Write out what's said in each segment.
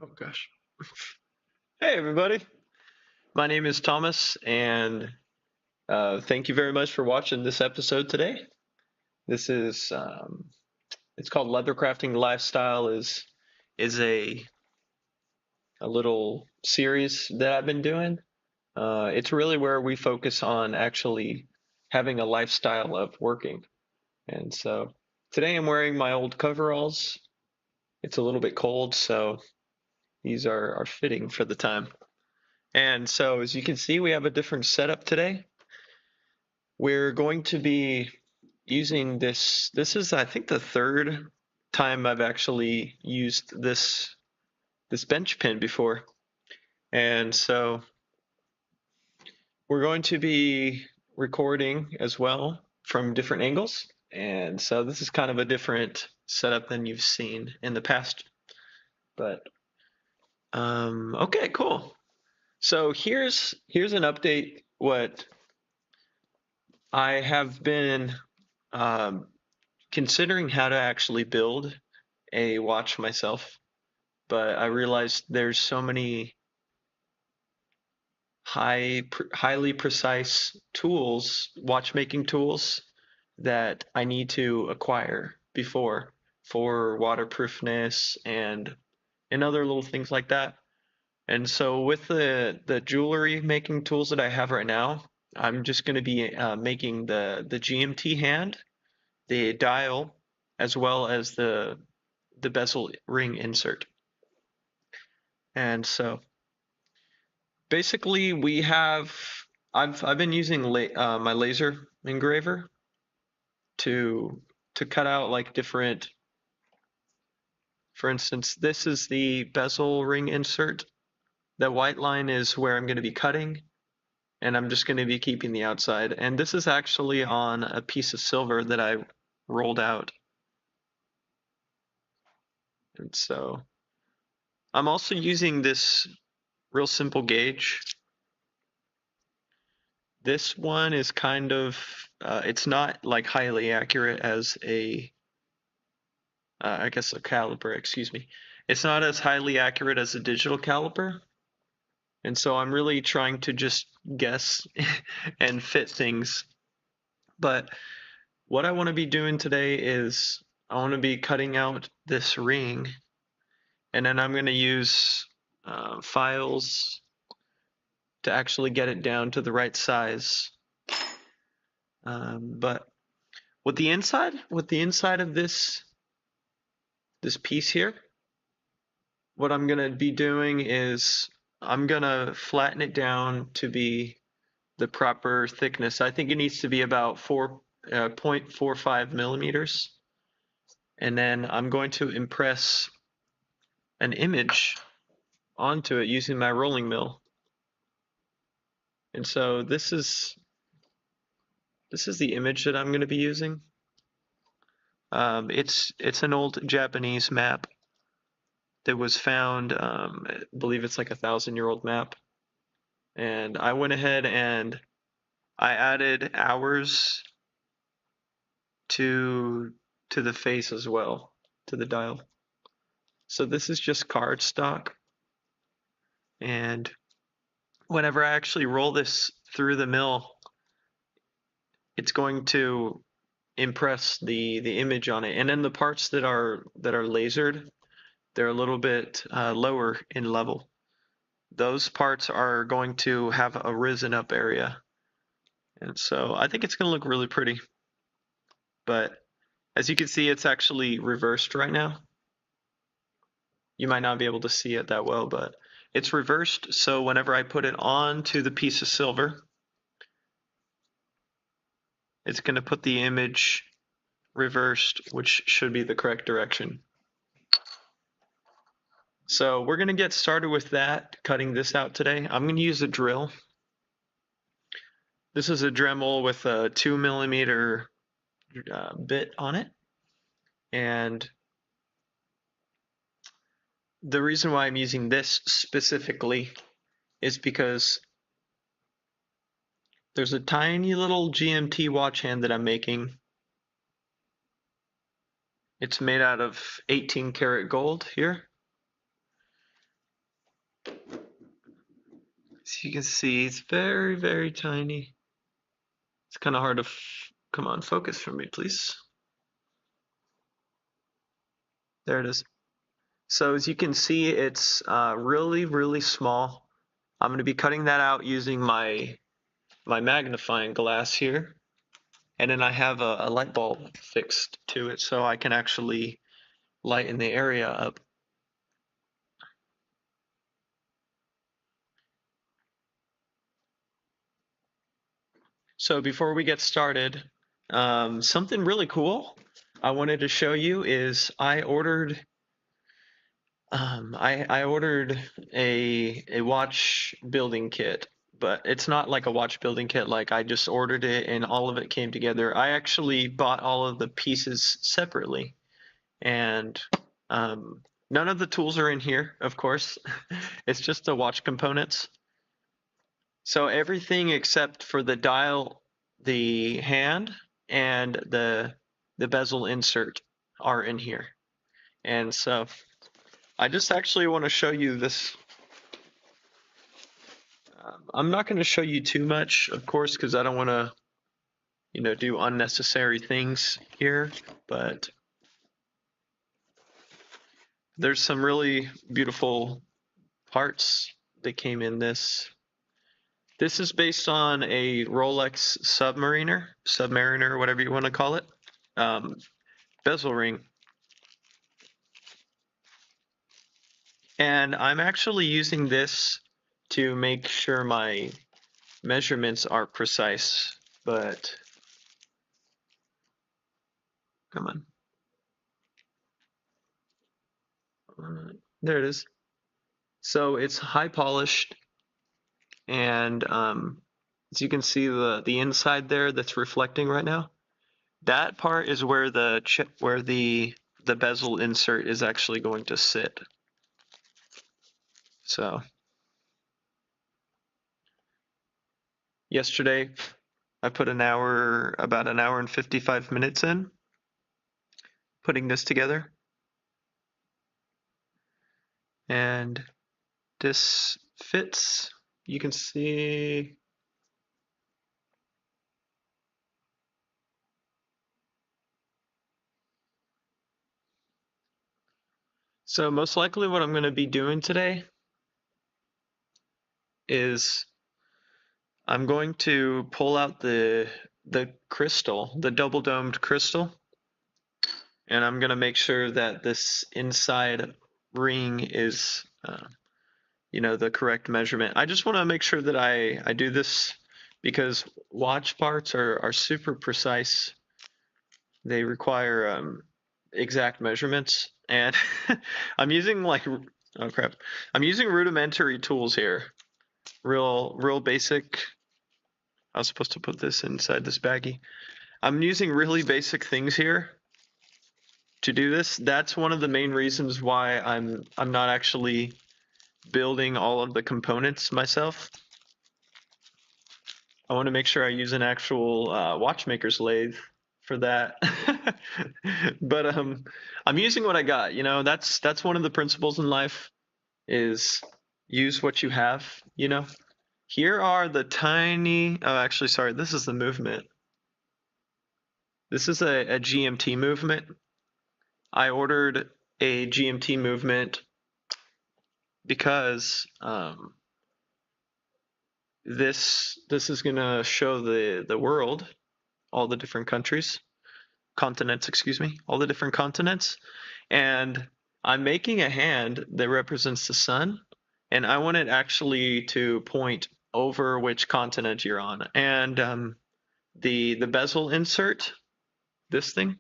Oh gosh. Hey everybody. My name is Thomas and thank you very much for watching this episode today. This is it's called Leather Crafting Lifestyle is a little series that I've been doing. It's really where we focus on actually having a lifestyle of working. And so today I'm wearing my old coveralls. It's a little bit cold, so these are fitting for the time. And so as you can see, we have a different setup today. We're going to be using this. This is, I think, the third time I've actually used this bench pin before. And so we're going to be recording as well from different angles. And so this is kind of a different setup than you've seen in the past. But okay, cool. So here's an update. What I have been um, considering how to actually build a watch myself, but I realized there's so many highly precise tools, watchmaking tools, that I need to acquire before for waterproofness and other little things like that. And so with the jewelry making tools that I have right now, I'm just going to be making the GMT hand, the dial, as well as the bezel ring insert. And so basically we have I've been using my laser engraver to cut out like different, for instance, this is the bezel ring insert. The white line is where I'm going to be cutting, and I'm just going to be keeping the outside. And this is actually on a piece of silver that I rolled out. And so I'm also using this real simple gauge. This one is kind of it's not like highly accurate as I guess a caliper, excuse me. It's not as highly accurate as a digital caliper, and so I'm really trying to just guess and fit things. But what I want to be doing today is I want to be cutting out this ring, and then I'm going to use files to actually get it down to the right size. But with the inside of this piece here, what I'm going to be doing is I'm going to flatten it down to be the proper thickness. I think it needs to be about 4.45 millimeters. And then I'm going to impress an image onto it using my rolling mill. And so this is the image that I'm going to be using. It's an old Japanese map that was found. I believe it's like 1,000-year-old map. And I went ahead and I added hours to the face as well, to the dial. So this is just cardstock, and whenever I actually roll this through the mill, it's going to impress the image on it. And then the parts that are lasered, they're a little bit lower in level. Those parts are going to have a risen up area, and so I think it's going to look really pretty. But as you can see, it's actually reversed right now. You might not be able to see it that well, but it's reversed. So whenever I put it onto the piece of silver, it's going to put the image reversed, which should be the correct direction. So we're going to get started with that, cutting this out today. I'm going to use a drill. This is a Dremel with a 2mm bit on it. And the reason why I'm using this specifically is because there's a tiny little GMT watch hand that I'm making. It's made out of 18 karat gold here. As you can see, it's very, very tiny. It's kind of hard to, come on, focus for me, please. There it is. So as you can see, it's really, really small. I'm going to be cutting that out using my magnifying glass here. And then I have a light bulb fixed to it so I can actually lighten the area up. So before we get started, something really cool I wanted to show you is I ordered a watch building kit, but it's not like a watch building kit like I just ordered it and all of it came together. I actually bought all of the pieces separately, and none of the tools are in here, of course. It's just the watch components. So everything except for the dial, the hand, and the bezel insert are in here. And so I just actually want to show you this. I'm not going to show you too much, of course, because I don't want to, do unnecessary things here. But there's some really beautiful parts that came in this. This is based on a Rolex Submariner, whatever you want to call it, bezel ring. And I'm actually using this to make sure my measurements are precise, but come on. There it is. So it's high polished, and as you can see the inside there that's reflecting right now, that part is where the bezel insert is actually going to sit. So yesterday I put about an hour and 55 minutes in putting this together, and this fits. You can see so most likely what I'm going to be doing today is I'm going to pull out the crystal, the double domed crystal, and I'm going to make sure that this inside ring is the correct measurement. I just want to make sure that I do this because watch parts are super precise. They require exact measurements, and I'm using I'm using rudimentary tools here. Real basic. I was supposed to put this inside this baggie. I'm using really basic things here to do this. That's one of the main reasons why I'm not actually building all of the components myself. I want to make sure I use an actual watchmaker's lathe for that. But I'm using what I got. That's one of the principles in life is use what you have. Here are the tiny. Oh, actually, sorry. This is the movement. This is a GMT movement. I ordered a GMT movement because this is gonna show the world, all the different continents, excuse me, all the different continents, and I'm making a hand that represents the sun, and I want it actually to point over which continent you're on, and the bezel insert, this thing,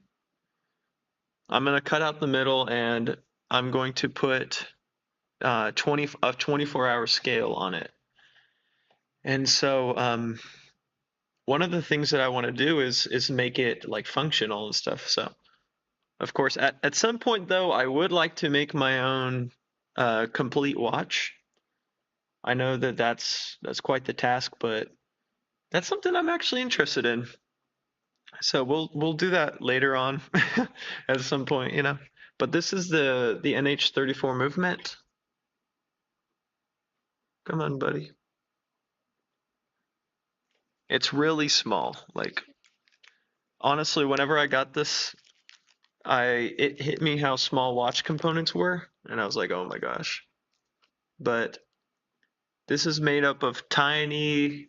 I'm gonna cut out the middle, and I'm going to put 24-hour scale on it. And so one of the things that I want to do is make it like functional and stuff. So of course at some point though I would like to make my own complete watch. I know that that's quite the task, but that's something I'm actually interested in. So we'll do that later on at some point, But this is the NH34 movement. Come on, buddy. It's really small. Like honestly, whenever I got this, it hit me how small watch components were, and I was like, oh my gosh. But this is made up of tiny,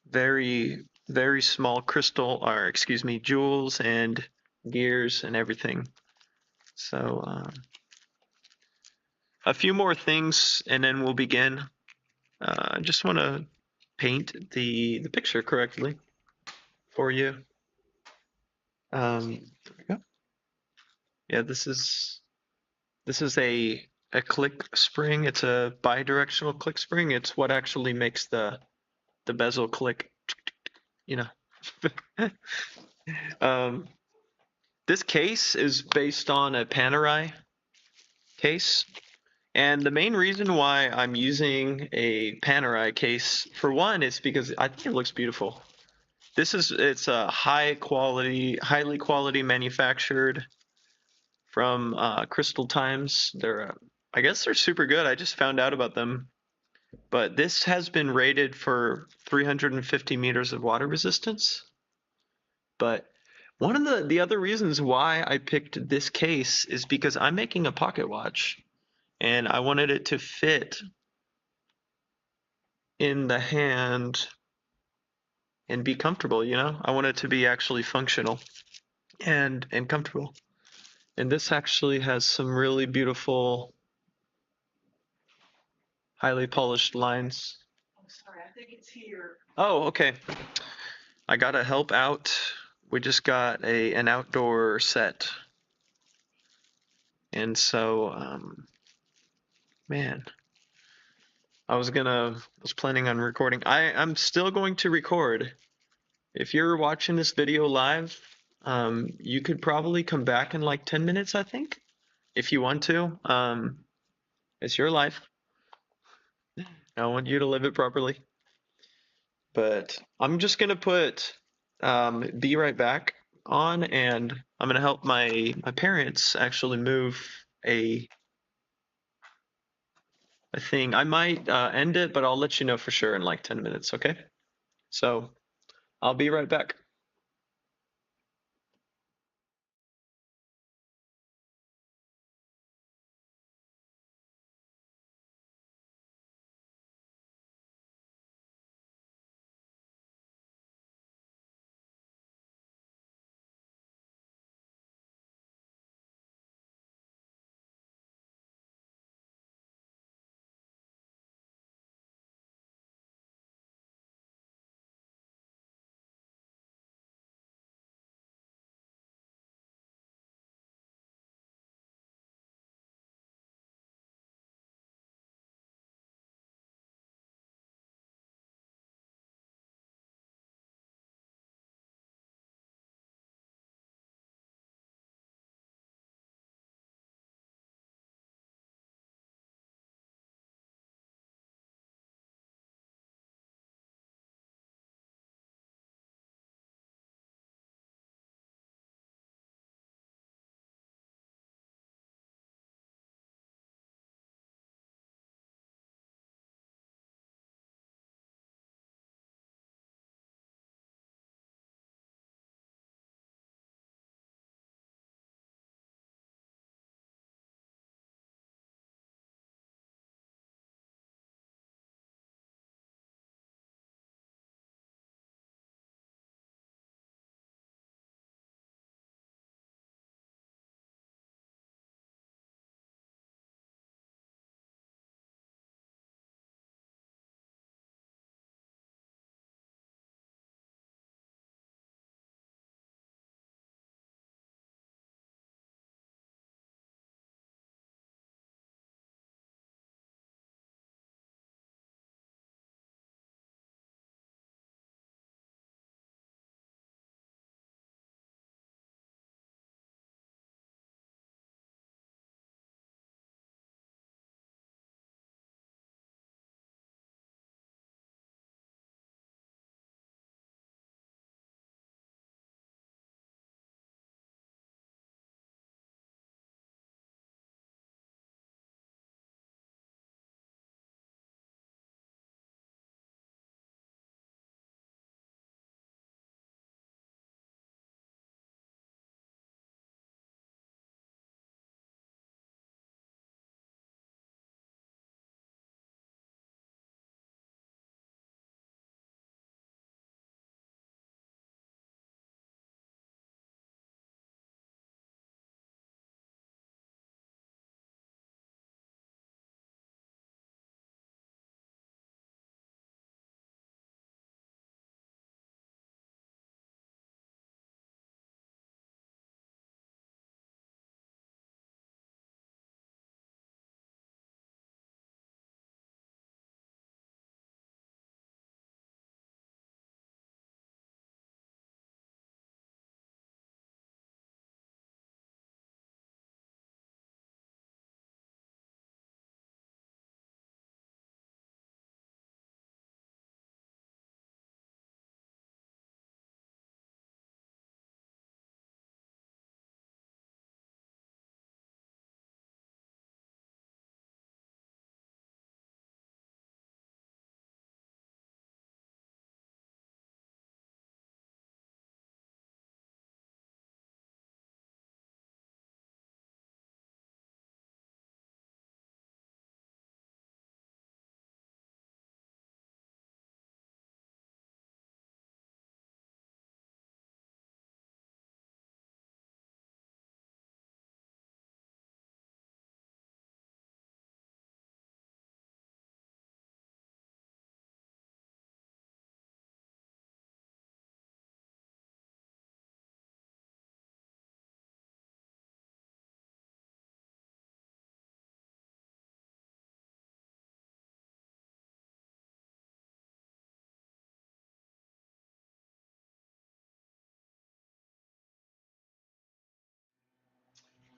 very, very small crystal, or excuse me, jewels and gears and everything. So a few more things, and then we'll begin. I just want to paint the picture correctly for you. There we go. Yeah, this is a click spring. It's a bidirectional click spring. It's what actually makes the bezel click. You know. um, this case is based on a Panerai case, and the main reason why I'm using a Panerai case, for one, is because I think it looks beautiful. It's a highly quality manufactured from Crystal Times. I guess they're super good. I just found out about them. But this has been rated for 350 meters of water resistance. But one of the other reasons why I picked this case is because I'm making a pocket watch, and I wanted it to fit in the hand and be comfortable, you know? I want it to be actually functional and comfortable. And this actually has some really beautiful, highly polished lines. Oh, sorry, I think it's here. Oh, okay. I gotta help out. We just got an outdoor set. And so, man, I was planning on recording. I'm still going to record. If you're watching this video live, you could probably come back in like 10 minutes, I think, if you want to. It's your life. I want you to live it properly. But I'm just gonna put be right back on, and I'm gonna help my parents actually move a thing. I might end it, but I'll let you know for sure in like 10 minutes, okay? So I'll be right back.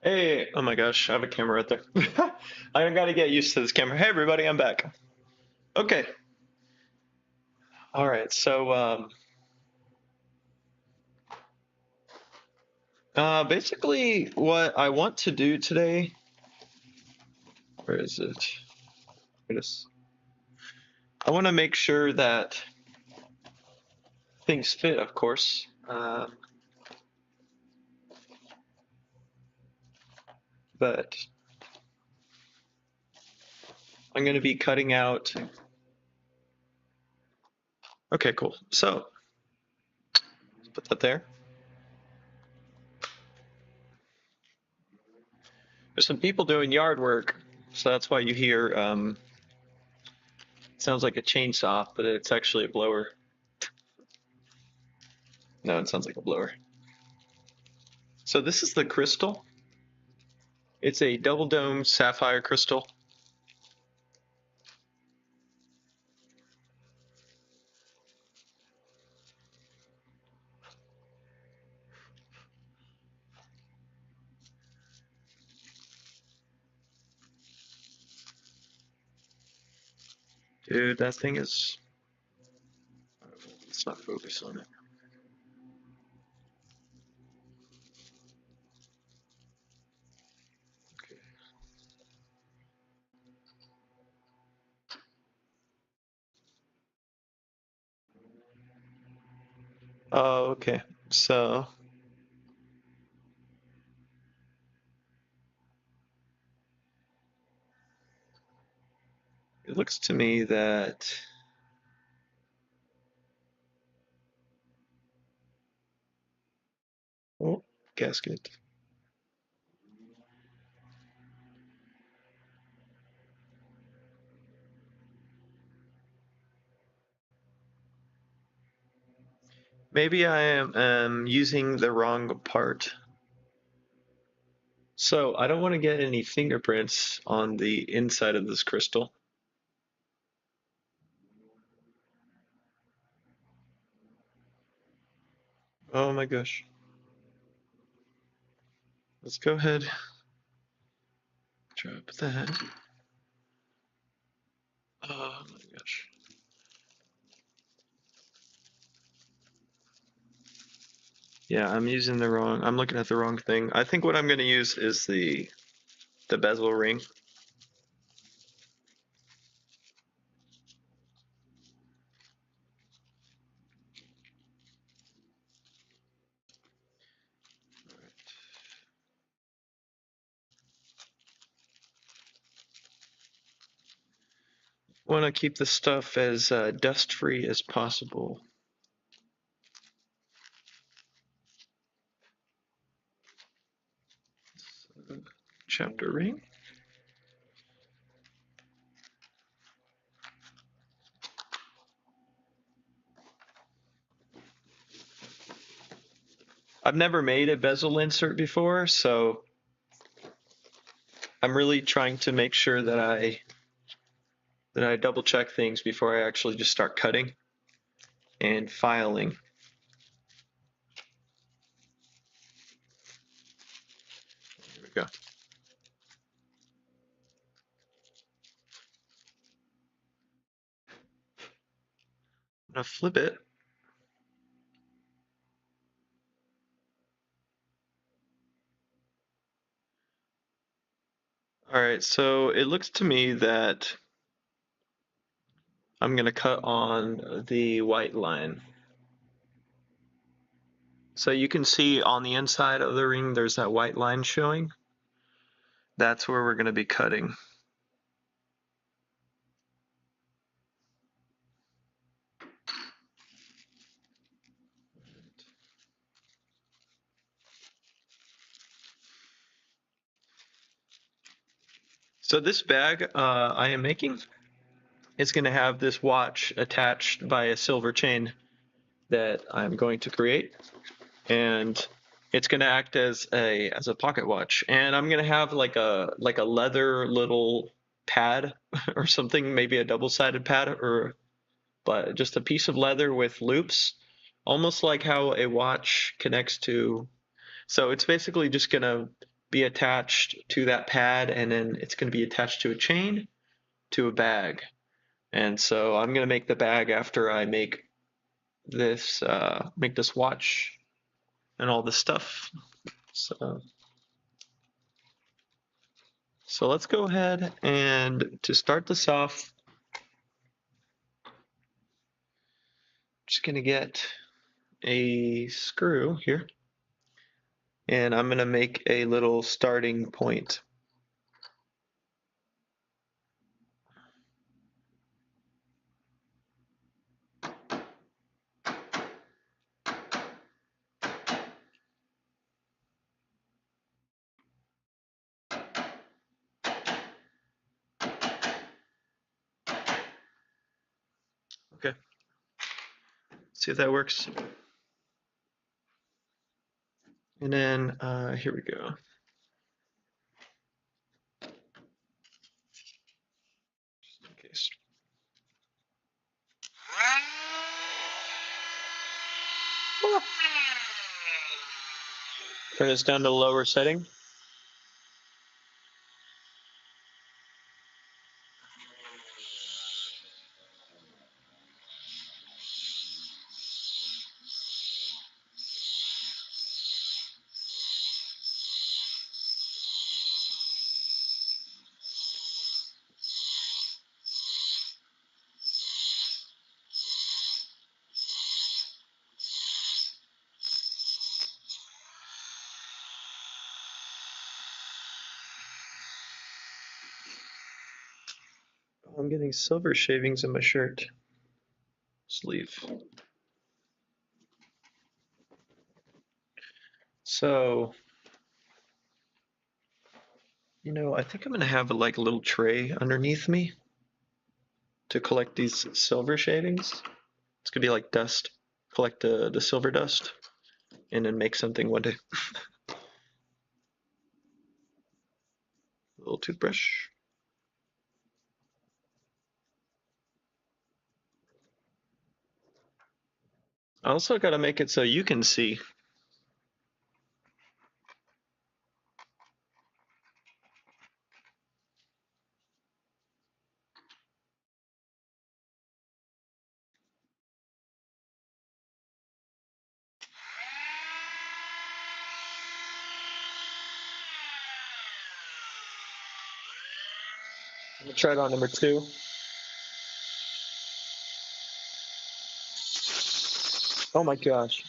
Hey, oh my gosh, I have a camera right there. I gotta get used to this camera. Hey everybody, I'm back. Okay, all right. Basically, what I want to do today, where is it? It is. I want to make sure that things fit, of course. But I'm going to be cutting out. Okay, cool. So let's put that there. There's some people doing yard work, so that's why you hear sounds like a chainsaw, but it's actually a blower. No, it sounds like a blower. So this is the crystal. It's a double dome sapphire crystal. Dude, that thing is. Let's not focus on it. Okay. Oh, okay. So it looks to me that. Oh, gasket. Maybe I am using the wrong part. So I don't want to get any fingerprints on the inside of this crystal. Oh my gosh. Let's go ahead. Drop that. Oh my gosh. Yeah, I'm looking at the wrong thing. I think what I'm going to use is the bezel ring. Want to keep the stuff as dust free as possible. Chapter ring. I've never made a bezel insert before, so I'm really trying to make sure that I double check things before I actually just start cutting and filing. Here we go. I'm gonna flip it. All right, so it looks to me that I'm gonna cut on the white line. So you can see on the inside of the ring, there's that white line showing. That's where we're gonna be cutting. So this bag I am making is gonna have this watch attached by a silver chain that I'm going to create, and it's going to act as a pocket watch. And I'm going to have like a leather little pad or something, maybe a double-sided pad, or but just a piece of leather with loops, almost like how a watch connects to. So it's basically just going to be attached to that pad, and then it's going to be attached to a chain to a bag. And so I'm going to make the bag after I make this watch and all this stuff. So let's go ahead, and to start this off, just going to get a screw here, and I'm going to make a little starting point. Okay, see if that works. And then here we go. Just in case. Turn this down to lower setting. I'm getting silver shavings in my shirt sleeve. So, I think I'm gonna have a little tray underneath me to collect these silver shavings. It's gonna be like dust. Collect the silver dust and then make something one day. A little toothbrush. I also gotta make it so you can see. I'm gonna try it on number 2. Oh my gosh.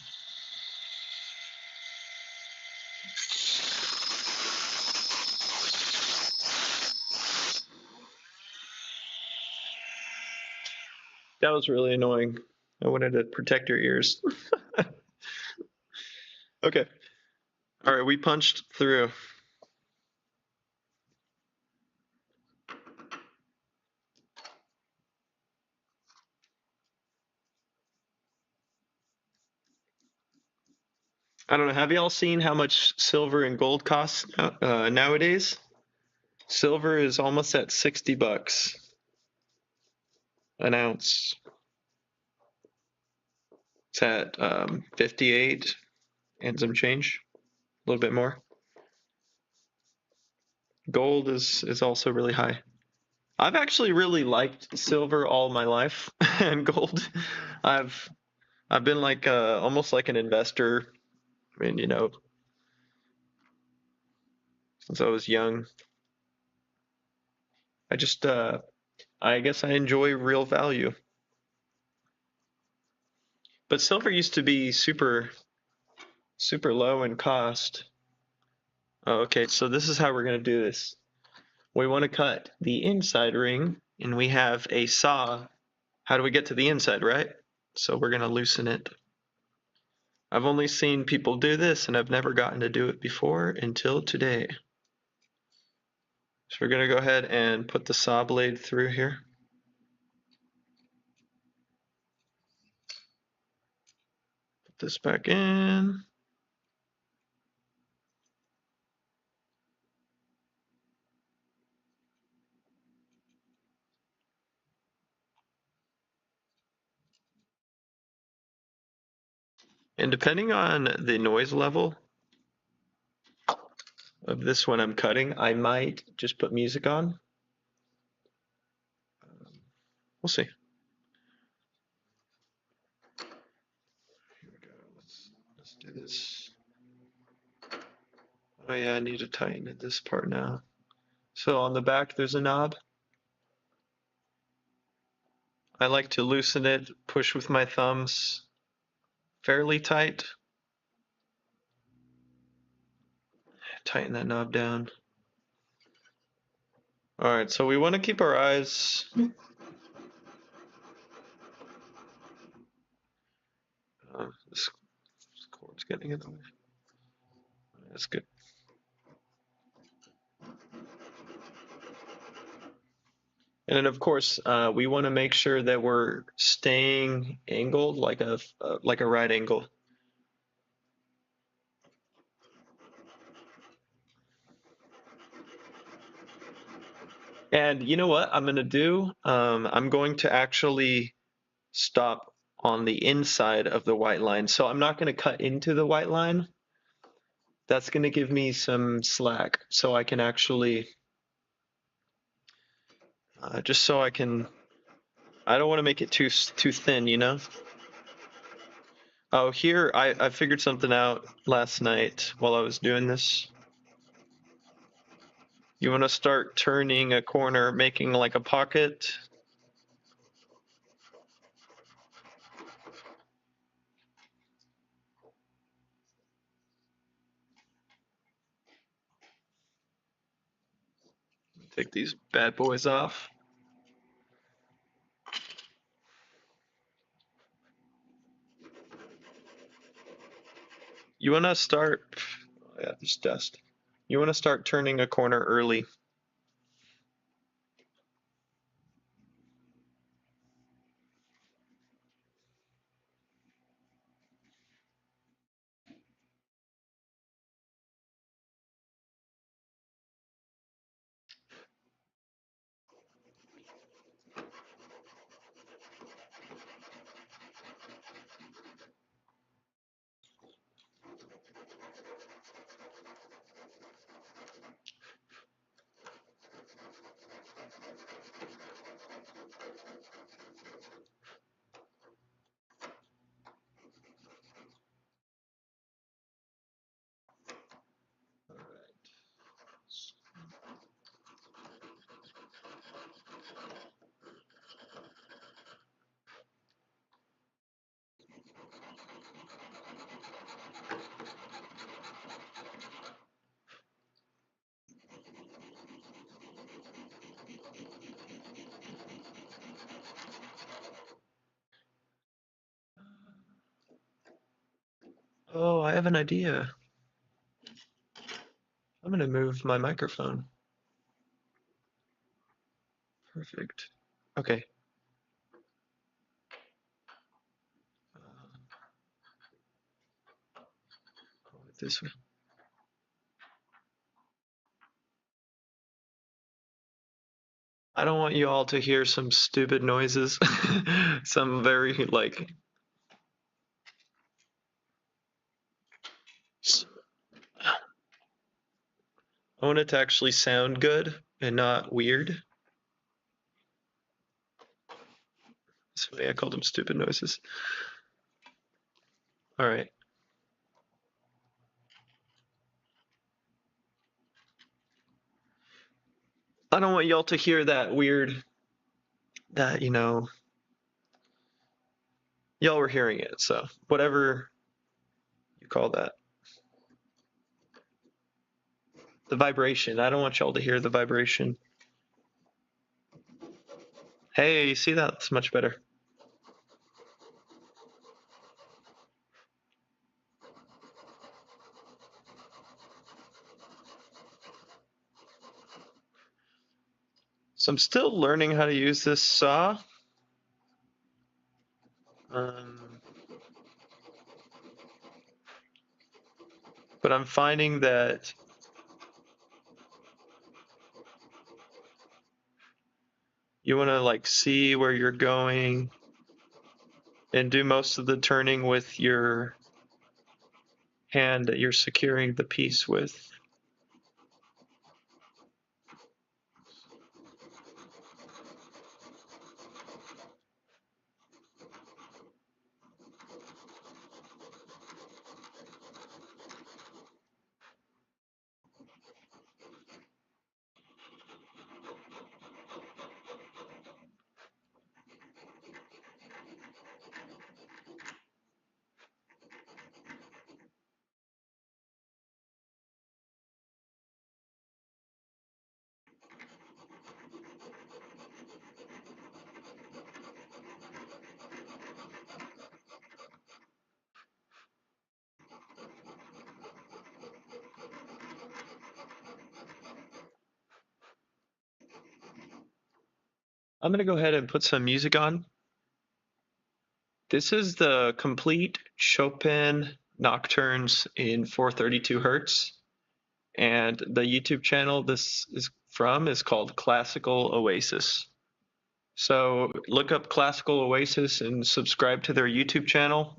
That was really annoying. I wanted to protect your ears. Okay. All right, we punched through. I don't know. Have y'all seen how much silver and gold costs nowadays? Silver is almost at $60 an ounce. It's at 58 and some change, a little bit more. Gold is also really high. I've actually really liked silver all my life and gold. I've been like almost like an investor. I mean, since I was young. I guess I enjoy real value. But silver used to be super low in cost. Oh, okay, so this is how we're going to do this. We want to cut the inside ring, and we have a saw. How do we get to the inside, right? So we're going to loosen it. I've only seen people do this, and I've never gotten to do it before until today. So we're going to go ahead and put the saw blade through here. Put this back in. And depending on the noise level, of this when I'm cutting. I might just put music on. We'll see. Here we go. Let's do this. Oh yeah, I need to tighten this part now. So on the back, there's a knob. I like to loosen it, push with my thumbs fairly tight. Tighten that knob down. All right, so we want to keep our eyes. This cord's getting in the way. That's good. And then of course, we want to make sure that we're staying angled like a right angle. And you know what I'm going to do? I'm going to actually stop on the inside of the white line. So I'm not going to cut into the white line. That's going to give me some slack so I can actually, just so I can, I don't want to make it too thin, you know? Oh, here, I figured something out last night while I was doing this. You want to start turning a corner, making like a pocket. Take these bad boys off. You want to start, oh yeah, there's dust. You want to start turning a corner early. Oh, I have an idea. I'm gonna move my microphone. Perfect. Okay. Go this way. I don't want you all to hear some stupid noises. Some very like. I want it to actually sound good and not weird. It's funny, I called them stupid noises. All right. I don't want y'all to hear that weird, that, y'all were hearing it, so whatever you call that. The vibration. I don't want y'all to hear the vibration. Hey, you see that? That's much better. So I'm still learning how to use this saw. But I'm finding that you want to like see where you're going and do most of the turning with your hand that you're securing the piece with. I'm gonna go ahead and put some music on. This is the complete Chopin nocturnes in 432 hertz, and the YouTube channel this is from is called Classical Oasis. So look up Classical Oasis and subscribe to their YouTube channel.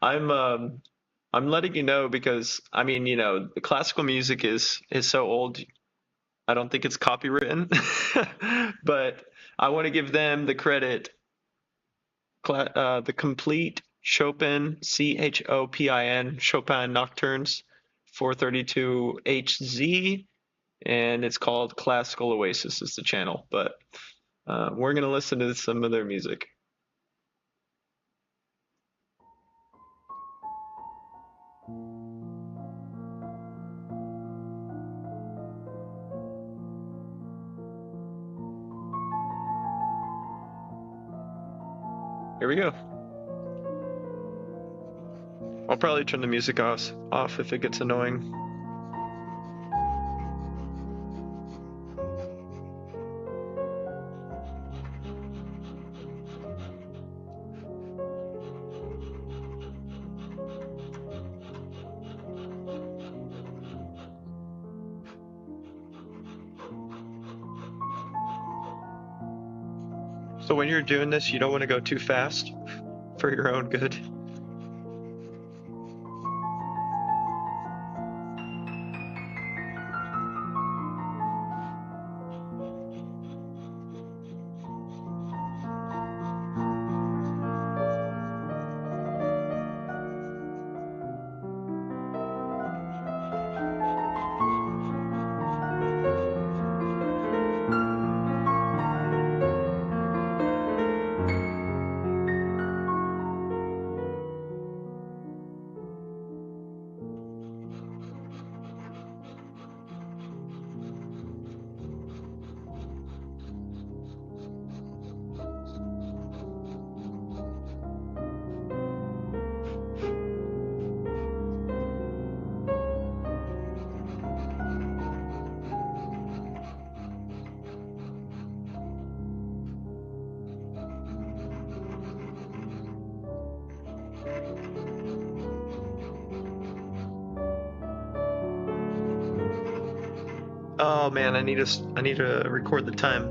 I'm um, I'm letting you know because I mean, the classical music is so old. I don't think it's copywritten, but I want to give them the credit. The complete Chopin, Chopin, Chopin Nocturnes, 432 HZ, and it's called Classical Oasis is the channel. But we're gonna listen to some of their music. Here we go. I'll probably turn the music off if it gets annoying. So when you're doing this, you don't want to go too fast for your own good. Oh man, I need to record the time.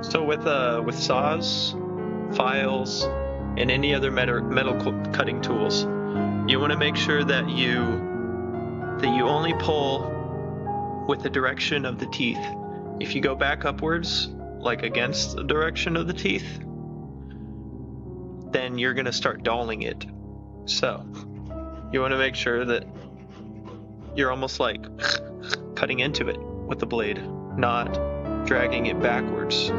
So with saws, files, and any other metal cutting tools, you want to make sure that you only pull with the direction of the teeth. If you go back upwards, like against the direction of the teeth, then you're gonna start dulling it. So you want to make sure that you're almost like cutting into it with the blade, not dragging it backwards.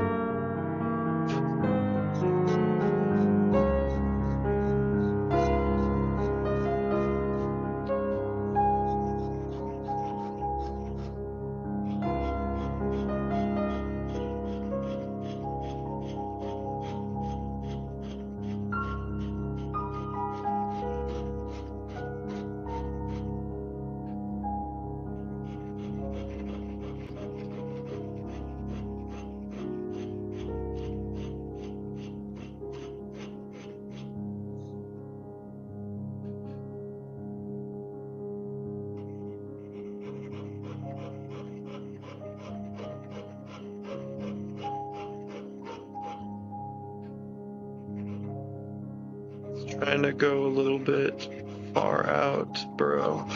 Trying to go a little bit far out, bro.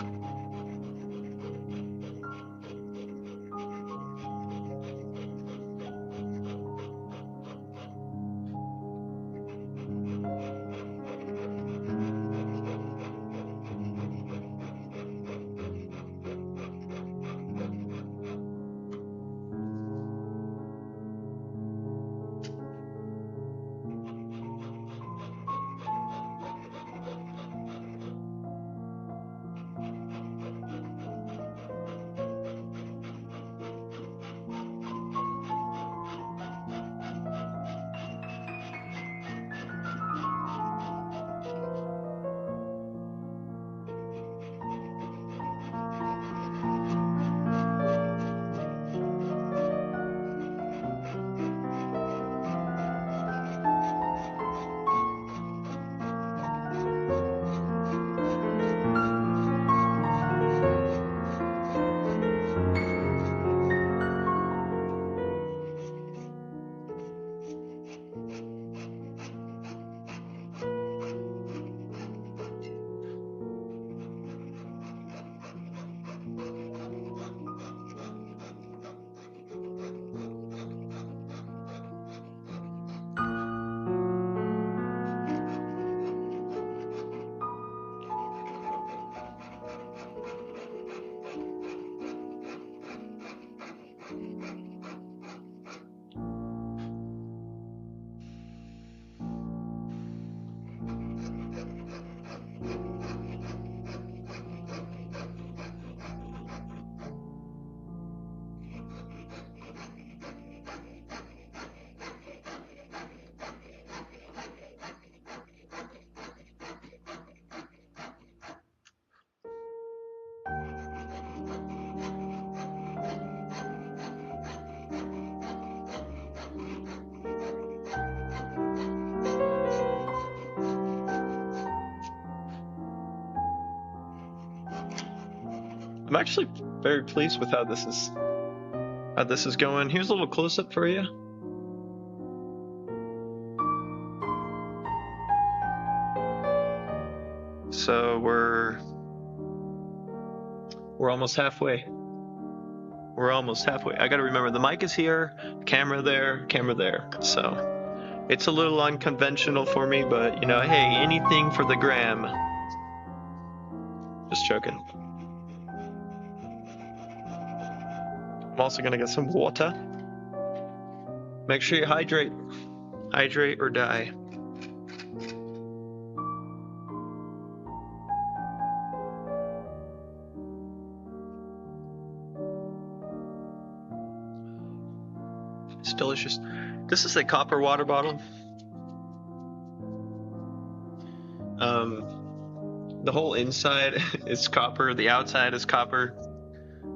I'm actually very pleased with how this is going. Here's a little close-up for you. So we're almost halfway. We're almost halfway. I gotta remember the mic is here, camera there. So it's a little unconventional for me, but you know, hey, anything for the gram. Just joking. I'm also gonna get some water. Make sure you hydrate. Hydrate or die. It's delicious. This is a copper water bottle. The whole inside is copper, the outside is copper.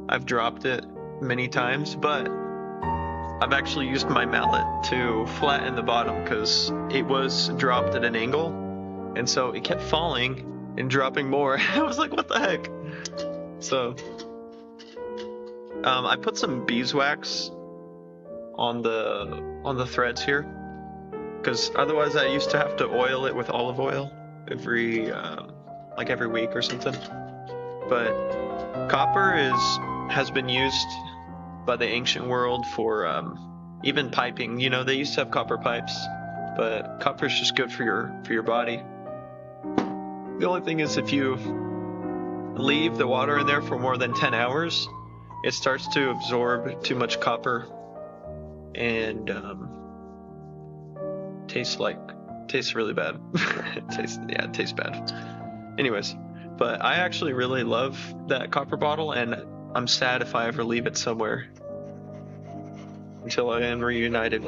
I've dropped it many times, but I've actually used my mallet to flatten the bottom because it was dropped at an angle, and so it kept falling and dropping more. I was like, what the heck? So I put some beeswax on the threads here, because otherwise I used to have to oil it with olive oil every week or something. But copper has been used by the ancient world for even piping. You know, they used to have copper pipes, but copper is just good for your body. The only thing is, if you leave the water in there for more than 10 hours, it starts to absorb too much copper and tastes really bad. It tastes bad. Anyways, but I actually really love that copper bottle, and I'm sad if I ever leave it somewhere until I am reunited.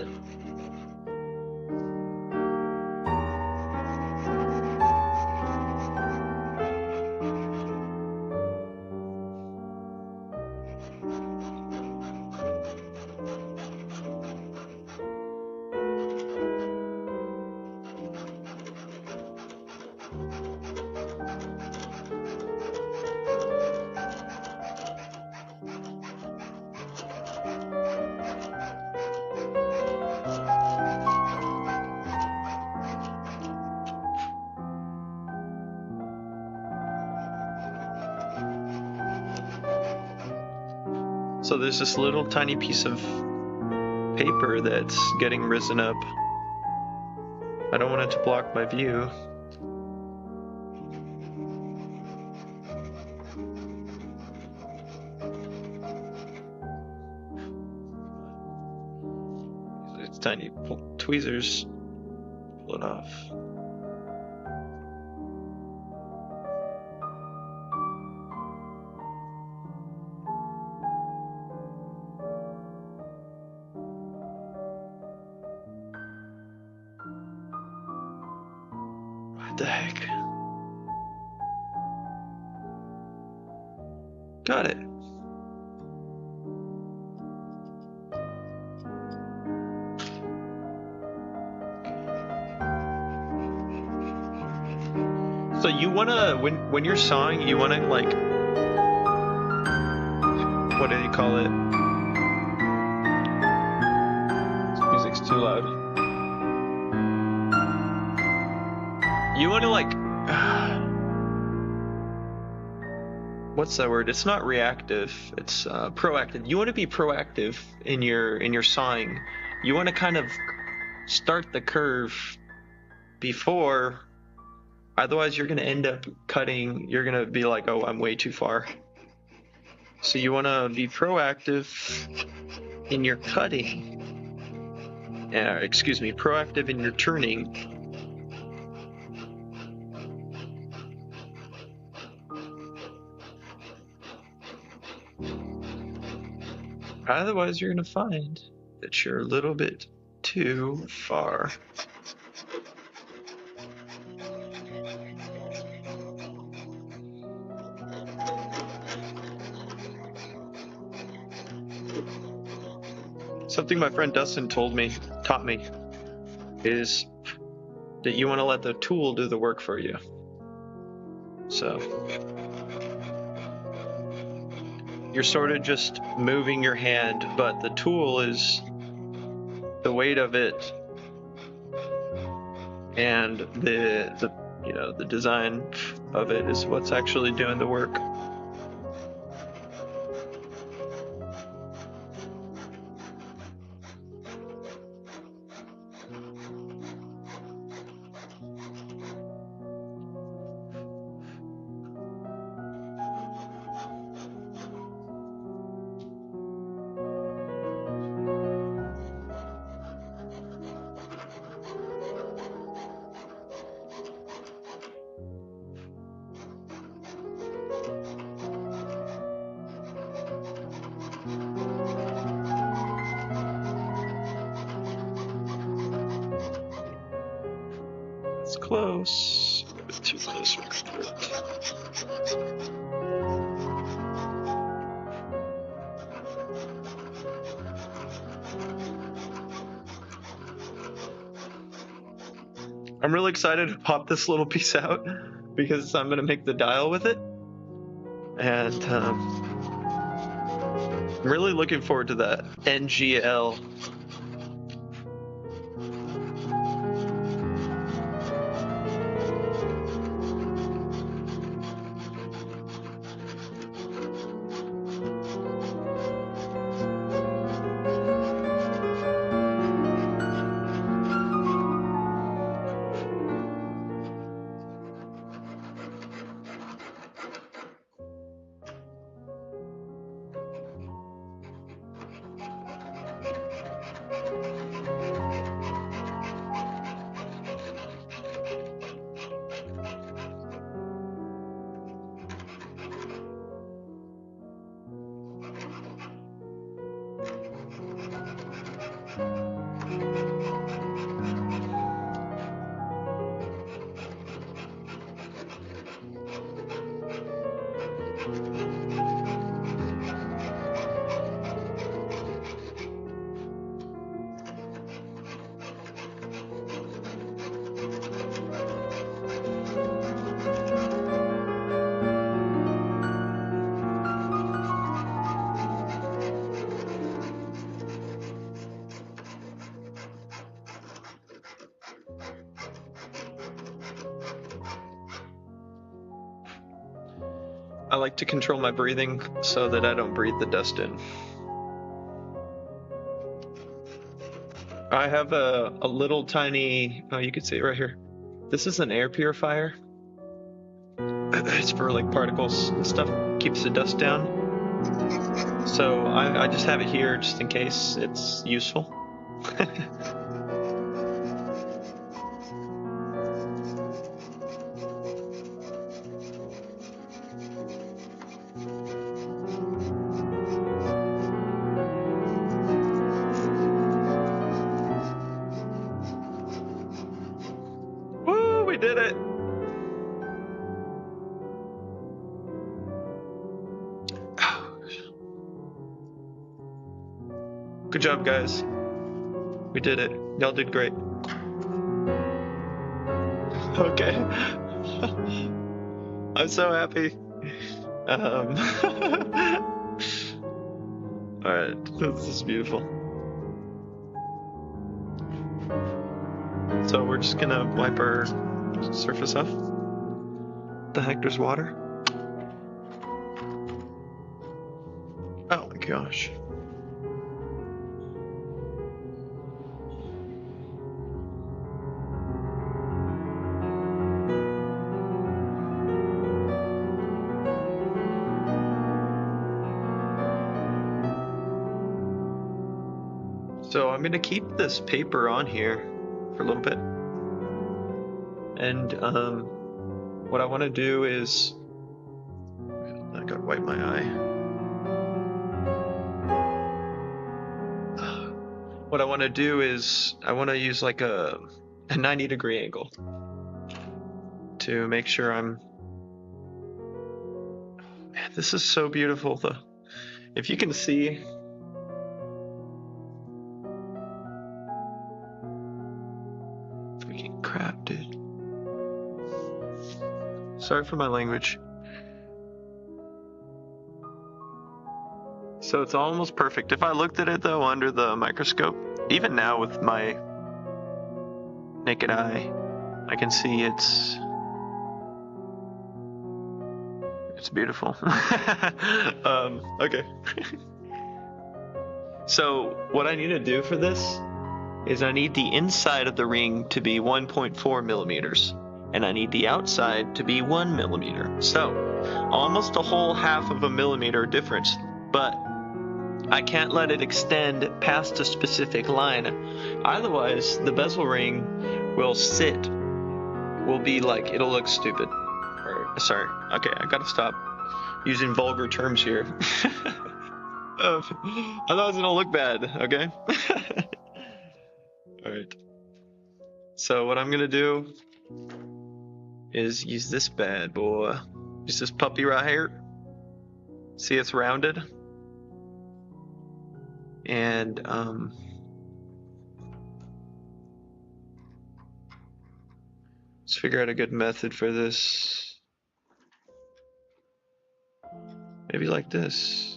So there's this little tiny piece of paper that's getting risen up. I don't want it to block my view. It's tiny tweezers. Pull it off. What the heck? Got it. So you wanna, when you're sawing, you wanna like, what do you call it? This music's too loud. You wanna like, what's that word? It's not reactive. It's proactive. You wanna be proactive in your sawing. You wanna kind of start the curve before. Otherwise, you're going to end up cutting, you're going to be like, oh, I'm way too far. So you want to be proactive in your cutting. Excuse me, proactive in your turning. Otherwise, you're going to find that you're a little bit too far. Something my friend Dustin taught me, is that you want to let the tool do the work for you. So you're sort of just moving your hand, but the tool is the weight of it and the design of it is what's actually doing the work. It's close, a bit too close. I'm really excited to pop this little piece out because I'm gonna make the dial with it, and I'm really looking forward to that NGL. I like to control my breathing so that I don't breathe the dust in. I have a little tiny, oh, you can see it right here. This is an air purifier. It's for like particles and stuff, keeps the dust down. So I just have it here just in case it's useful. Woo, we did it! Good job, guys. We did it. Y'all did great. Okay. I'm so happy. Alright, this is beautiful. So we're just gonna wipe our surface off. The heck, there's water? Oh my gosh. So I'm gonna keep this paper on here for a little bit. And what I want to do is, I gotta wipe my eye. What I want to do is I want to use like a 90-degree angle to make sure I'm. Man, this is so beautiful though. If you can see. Freaking crap, dude. Sorry for my language. So it's almost perfect. If I looked at it though under the microscope, even now with my naked eye, I can see it's beautiful. Okay. So what I need to do for this is I need the inside of the ring to be 1.4 millimeters, and I need the outside to be 1 millimeter. So almost a whole half of a millimeter difference, but I can't let it extend past a specific line. Otherwise, the bezel ring will be like, it'll look stupid. Sorry, okay, I gotta stop using vulgar terms here. Otherwise it'll look bad, okay? Alright. So what I'm gonna do is use this bad boy. Use this puppy right here. See, it's rounded. And let's figure out a good method for this. Maybe like this.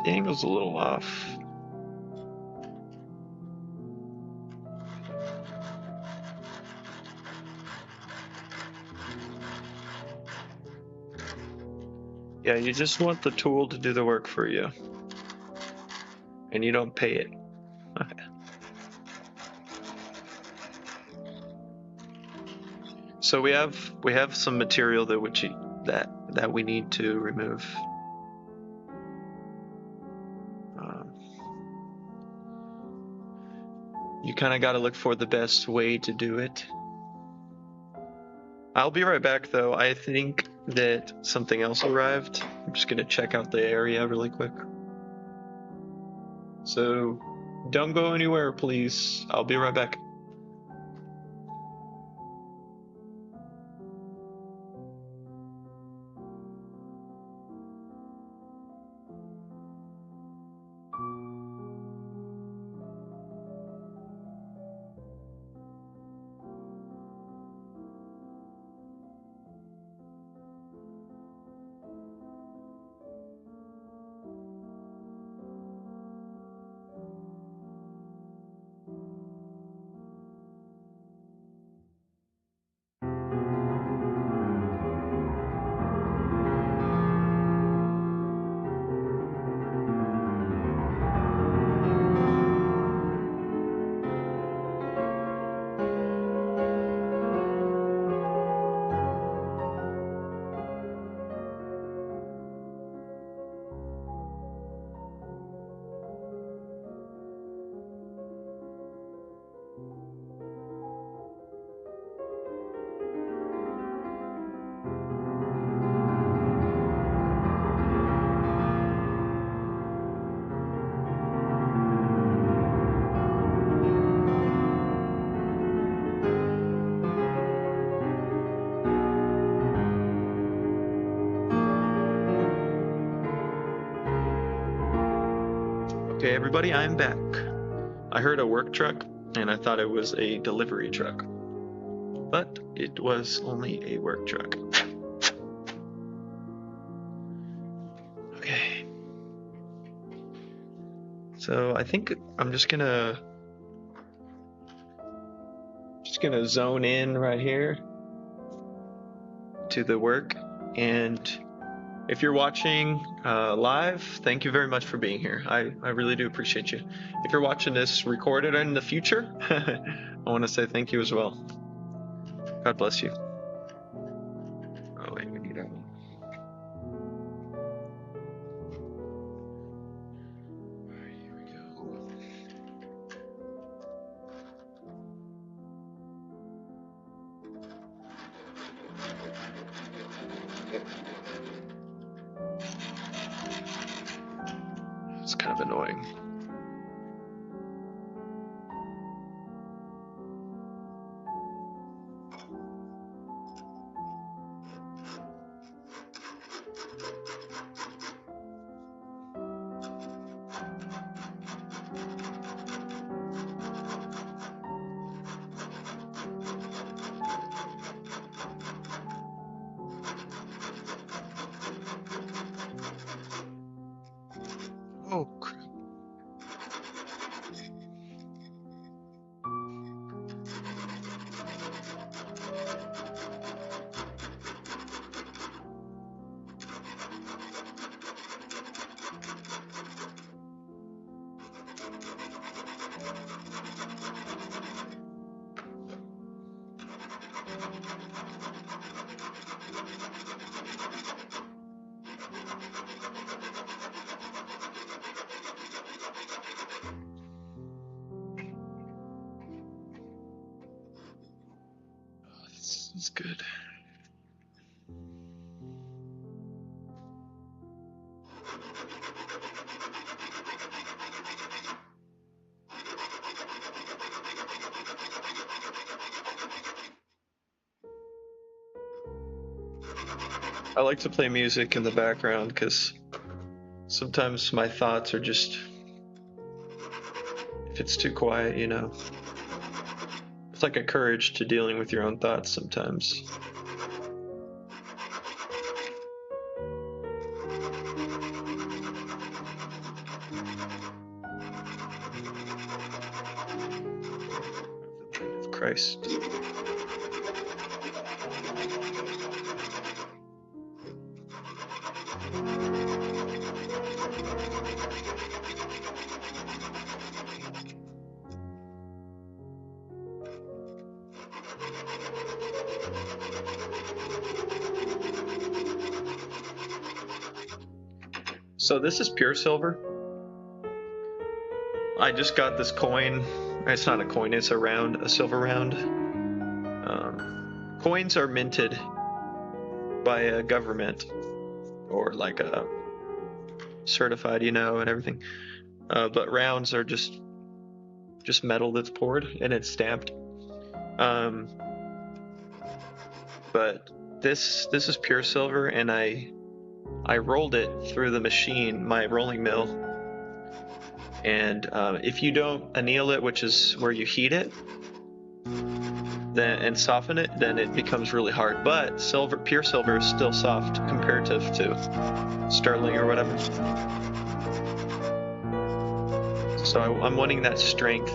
The angle's a little off. Yeah, you just want the tool to do the work for you. And you don't pay it. Okay. So we have some material that we need to remove. You kind of got to look for the best way to do it. I'll be right back though. I think that something else arrived. I'm just gonna check out the area really quick. So don't go anywhere, please. I'll be right back. Okay, everybody, I'm back. I heard a work truck and I thought it was a delivery truck, but it was only a work truck. Okay. So I think I'm just gonna zone in right here to the work, and if you're watching live, thank you very much for being here. I really do appreciate you. If you're watching this recorded in the future, I want to say thank you as well. God bless you. Oh wait, we need that one. All right, here we go. It's kind of annoying. Oh, crap. Oh, this is good. I like to play music in the background because sometimes my thoughts are just, if it's too quiet, you know, it's like a courage to dealing with your own thoughts sometimes. Of Christ. So this is pure silver. I just got this coin. It's not a coin, it's a round, a silver round. Coins are minted by a government or like a certified, you know, and everything. But rounds are just metal that's poured and it's stamped. But this is pure silver, and I rolled it through the machine, my rolling mill. And if you don't anneal it, which is where you heat it, then and soften it, then it becomes really hard. But silver, pure silver, is still soft comparative to sterling or whatever. So I'm wanting that strength.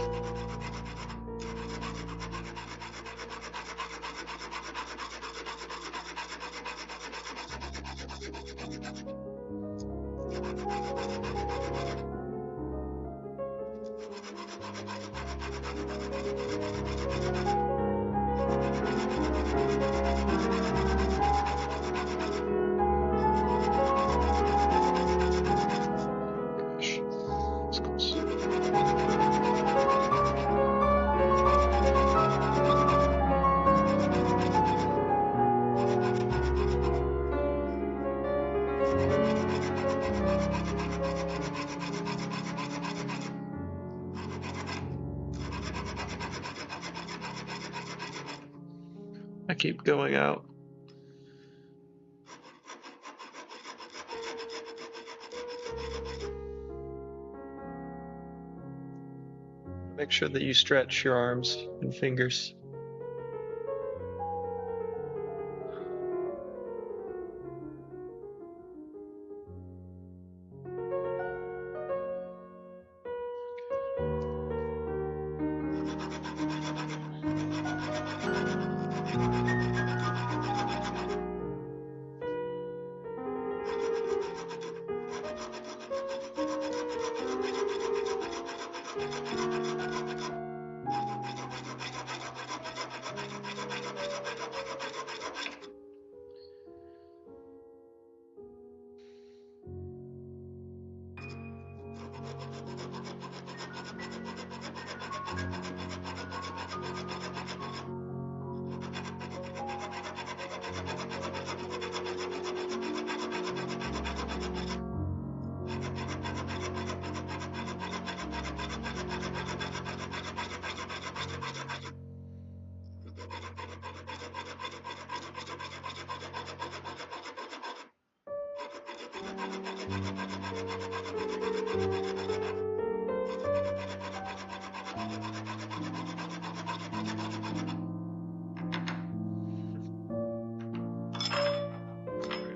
I keep going out. Make sure that you stretch your arms and fingers.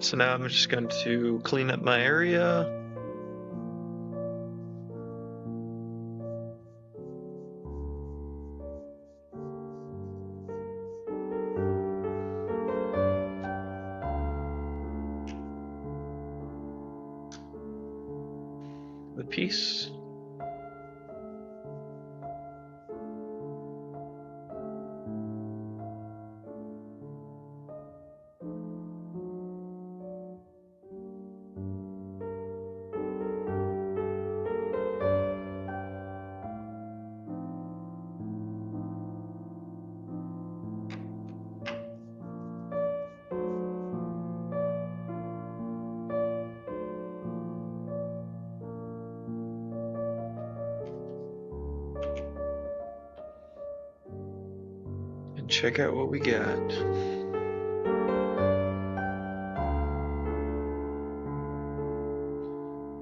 So now I'm just going to clean up my area. The piece. Check out what we got.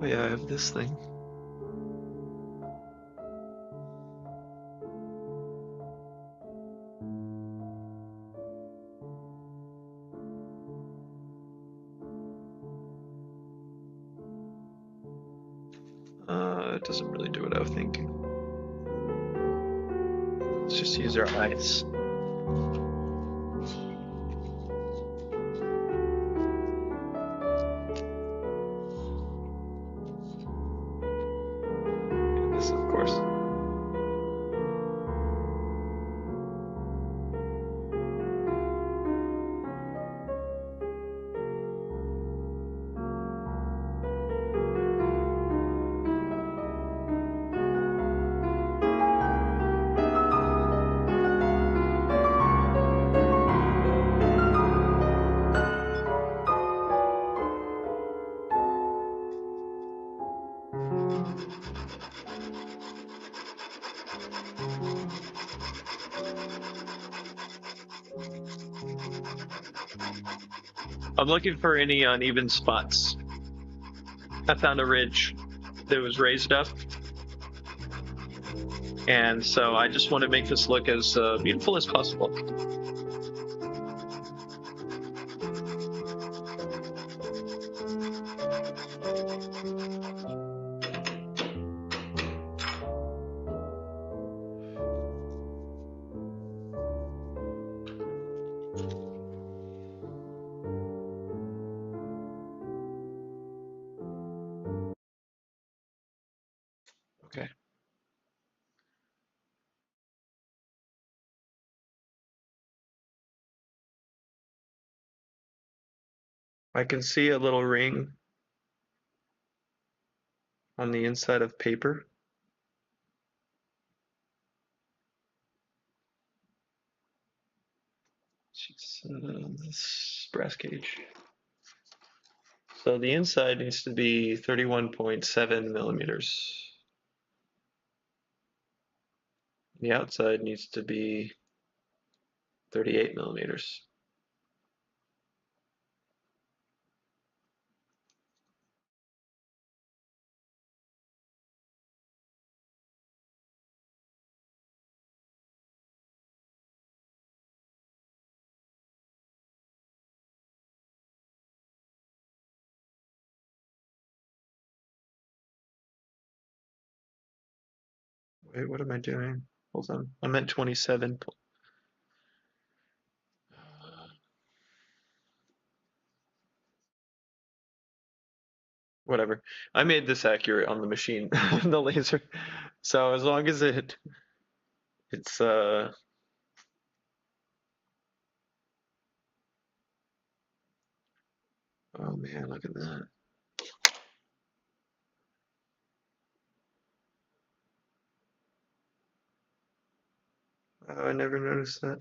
Oh yeah, I have this thing. It doesn't really do what I was thinking. Let's just use our eyes. This, of course. I'm looking for any uneven spots. I found a ridge that was raised up, and so I just want to make this look as beautiful as possible. Okay. I can see a little ring on the inside of paper. This brass cage. So the inside needs to be 31.7 millimeters. The outside needs to be 38 millimeters. Wait, what am I doing? Hold on. I'm at 27. Whatever. I made this accurate on the machine, the laser. So as long as it's oh man, look at that. Oh, I never noticed that.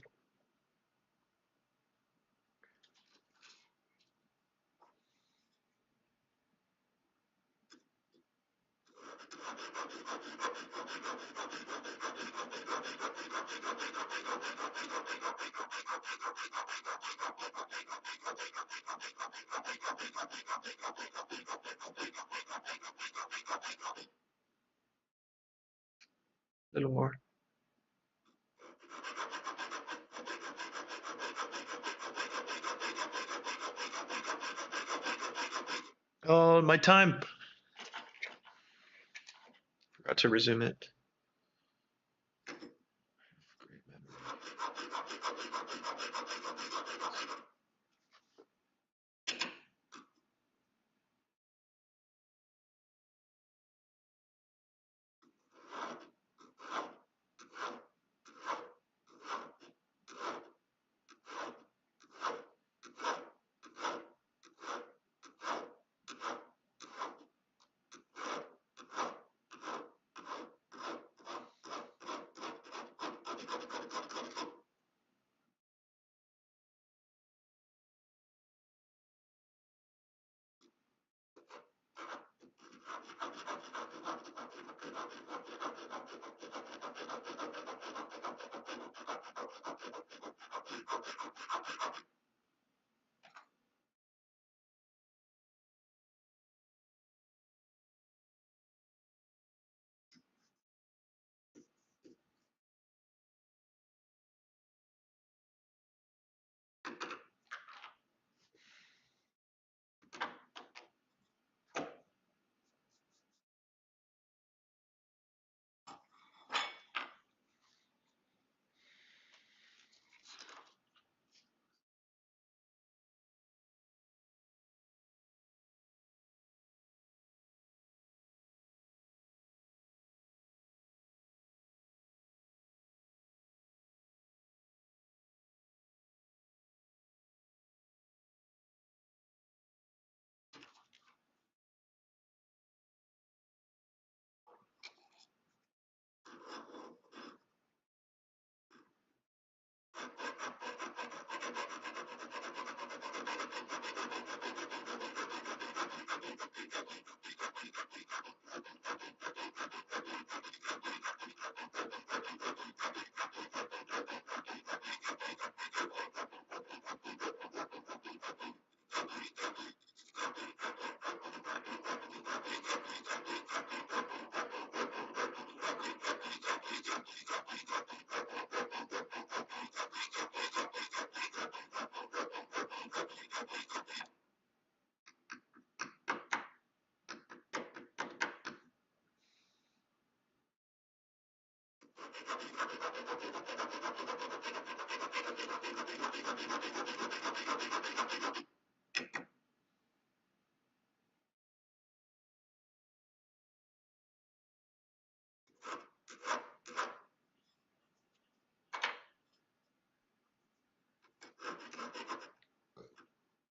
A little more. Oh, my time. Forgot to resume it.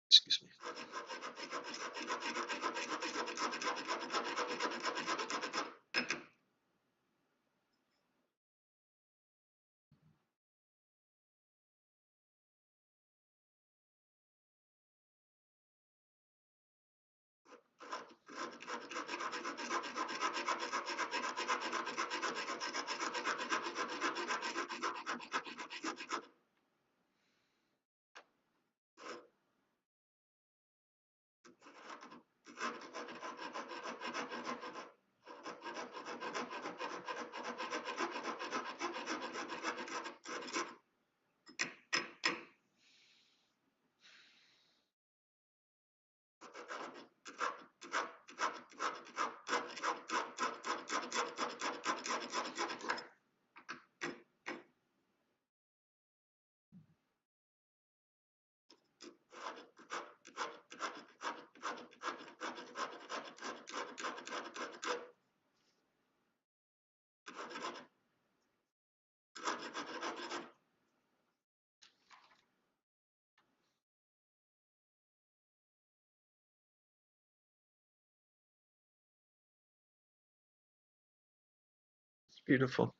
Excuse me. beautiful.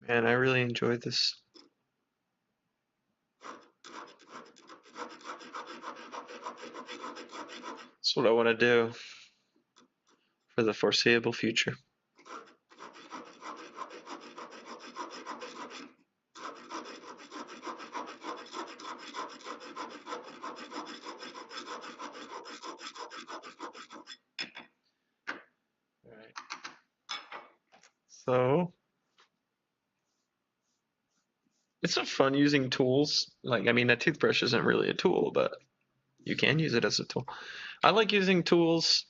Man, I really enjoyed this. That's what I want to do for the foreseeable future. All right. So it's not fun using tools. Like, I mean, a toothbrush isn't really a tool, but you can use it as a tool. I like using tools.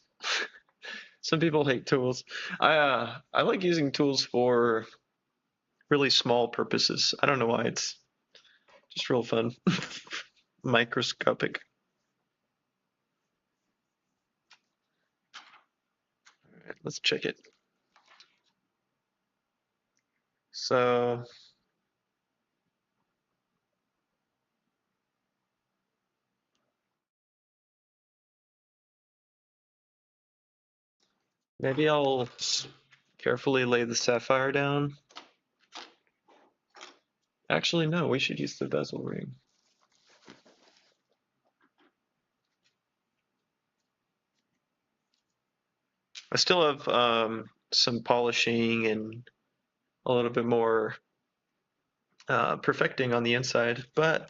Some people hate tools. I like using tools for really small purposes. I don't know why. It's just real fun. Microscopic. All right, let's check it. So maybe I'll carefully lay the sapphire down. Actually, no, we should use the bezel ring. I still have some polishing and a little bit more perfecting on the inside, but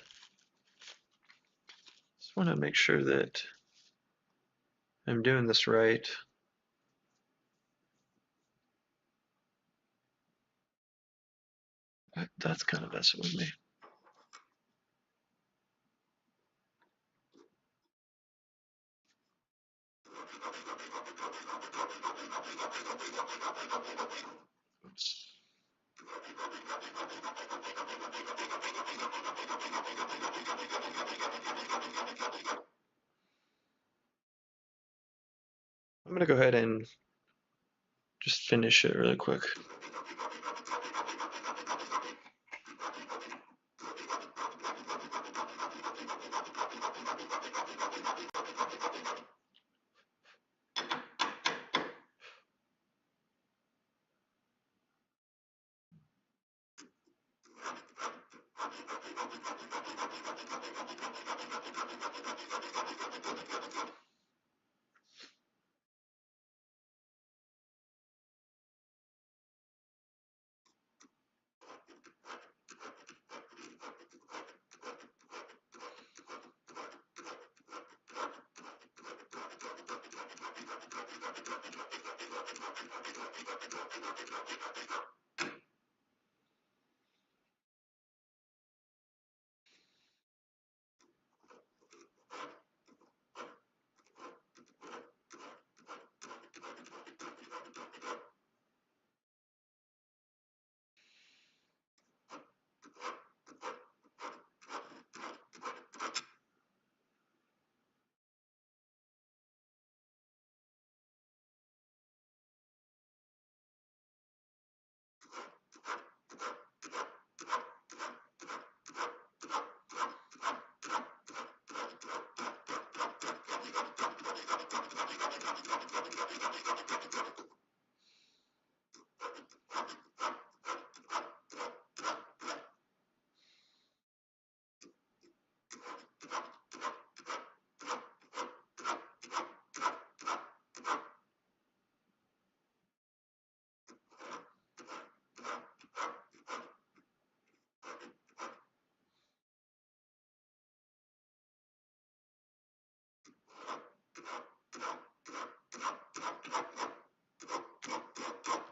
just want to make sure that I'm doing this right. That's kind of messing with me. Oops. I'm going to go ahead and just finish it really quick.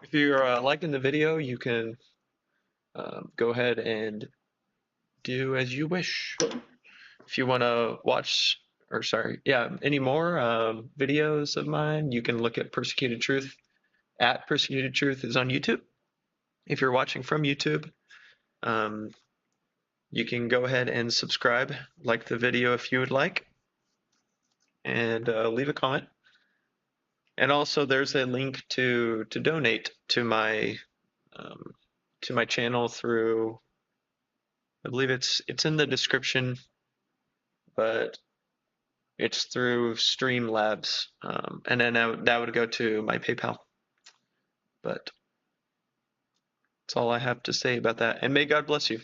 If you're liking the video, you can go ahead and do as you wish. If you want to watch, or sorry, yeah, any more videos of mine, you can look at Persecuted Truth. At Persecuted Truth is on YouTube. If you're watching from YouTube, um, you can go ahead and subscribe, like the video if you would like, and leave a comment. And also, there's a link to donate um, to my channel through I believe it's in the description, but it's through Streamlabs, and then that would go to my PayPal. But that's all I have to say about that. And may God bless you.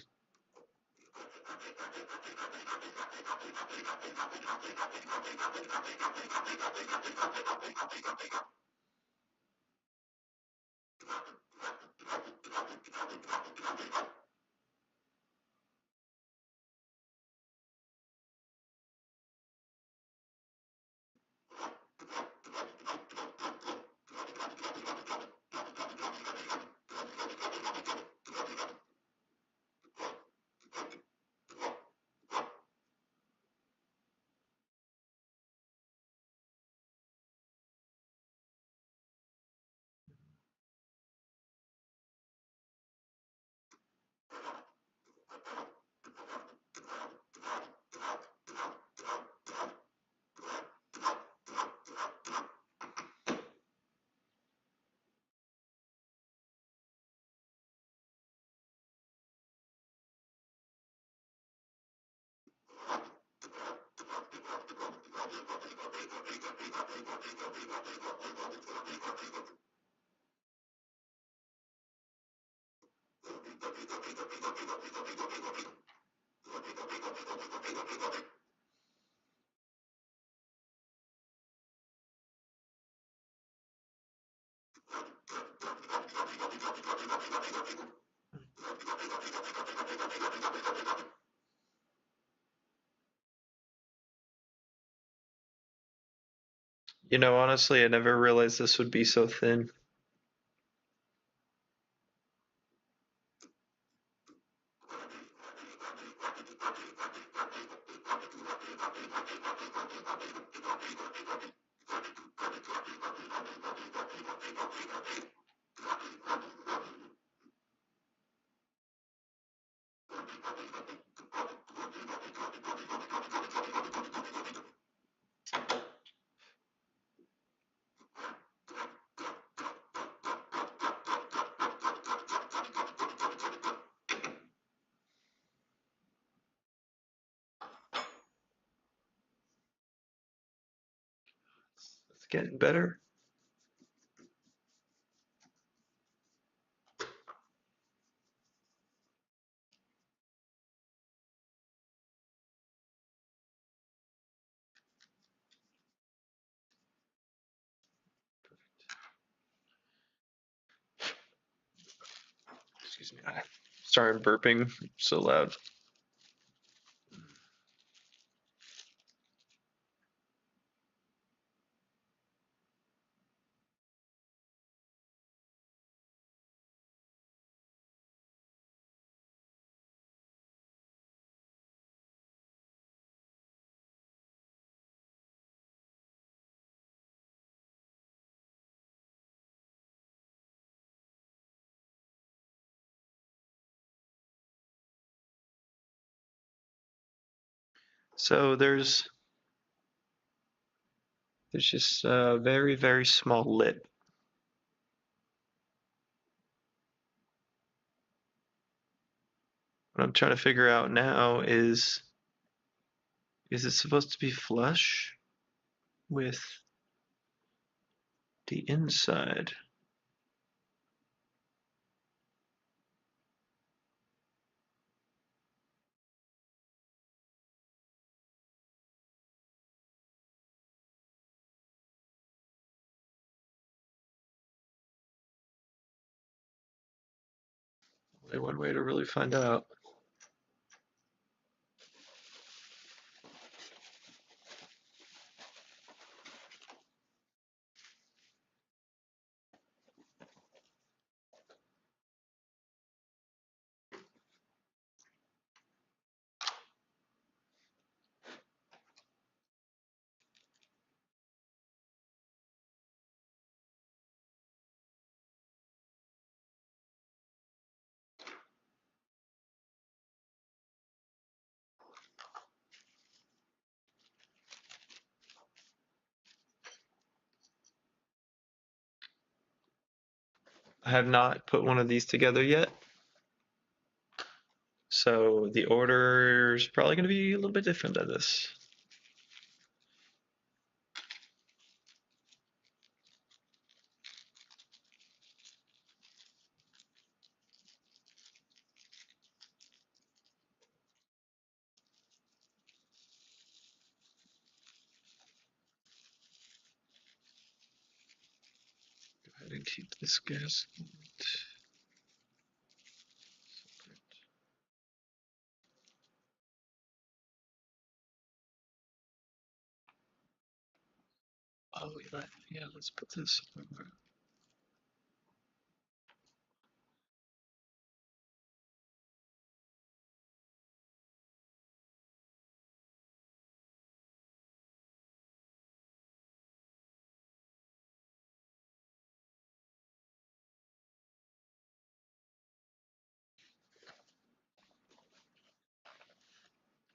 You know, honestly, I never realized this would be so thin. It's getting better. Excuse me. Sorry, I'm burping so loud. So there's just a very, very small lip. What I'm trying to figure out now is it supposed to be flush with the inside? Only one way to really find out. I have not put one of these together yet. So the order is probably going to be a little bit different than this. Go ahead and keep this gasket. Oh, yeah, let's put this over.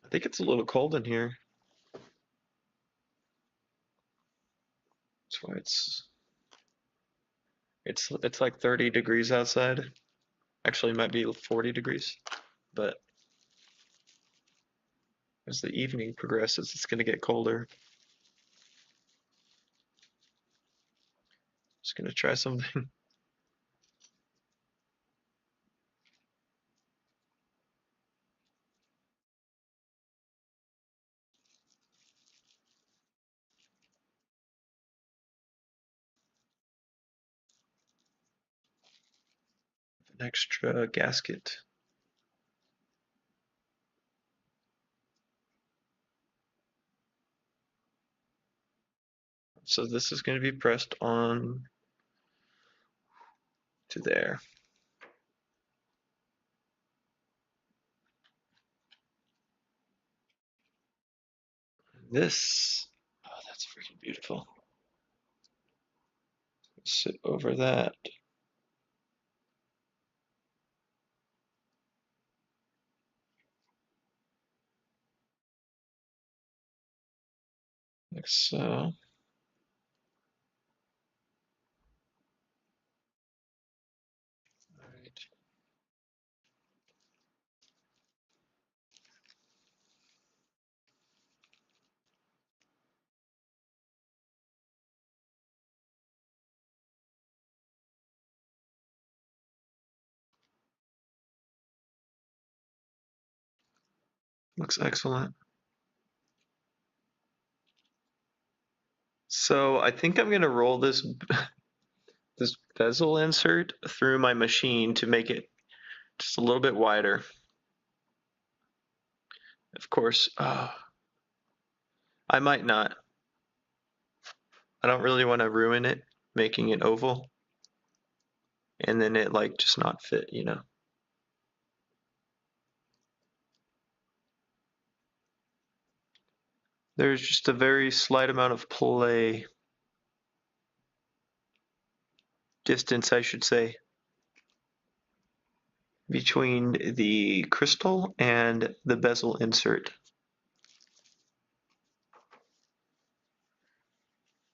I think it's a little cold in here. That's why it's like 30 degrees outside. Actually, it might be 40 degrees, but as the evening progresses, it's going to get colder. Just going to try something. An extra gasket. So this is going to be pressed on to there. This, oh, that's freaking beautiful. Sit over that. Like so. All right. Looks excellent. So I think I'm going to roll this this bezel insert through my machine to make it just a little bit wider. Of course, I might not. I don't really want to ruin it, making it oval, and then it like just not fit, you know. There's just a very slight amount of play, distance, I should say, between the crystal and the bezel insert.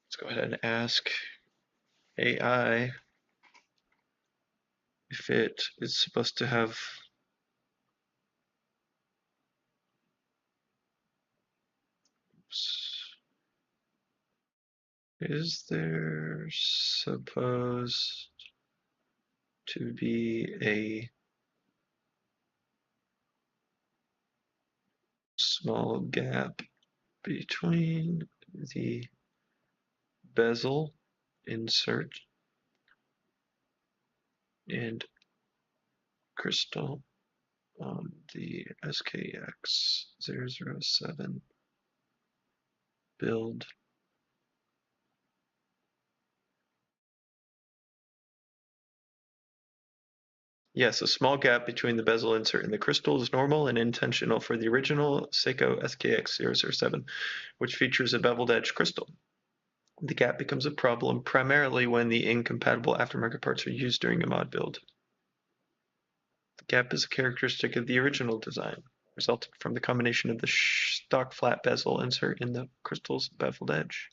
Let's go ahead and ask AI if it is supposed to have. Is there supposed to be a small gap between the bezel insert and crystal on the SKX007 build? Yes, a small gap between the bezel insert and the crystal is normal and intentional for the original Seiko SKX007, which features a beveled edge crystal. The gap becomes a problem primarily when the incompatible aftermarket parts are used during a mod build. The gap is a characteristic of the original design, resulting from the combination of the stock flat bezel insert and the crystal's beveled edge.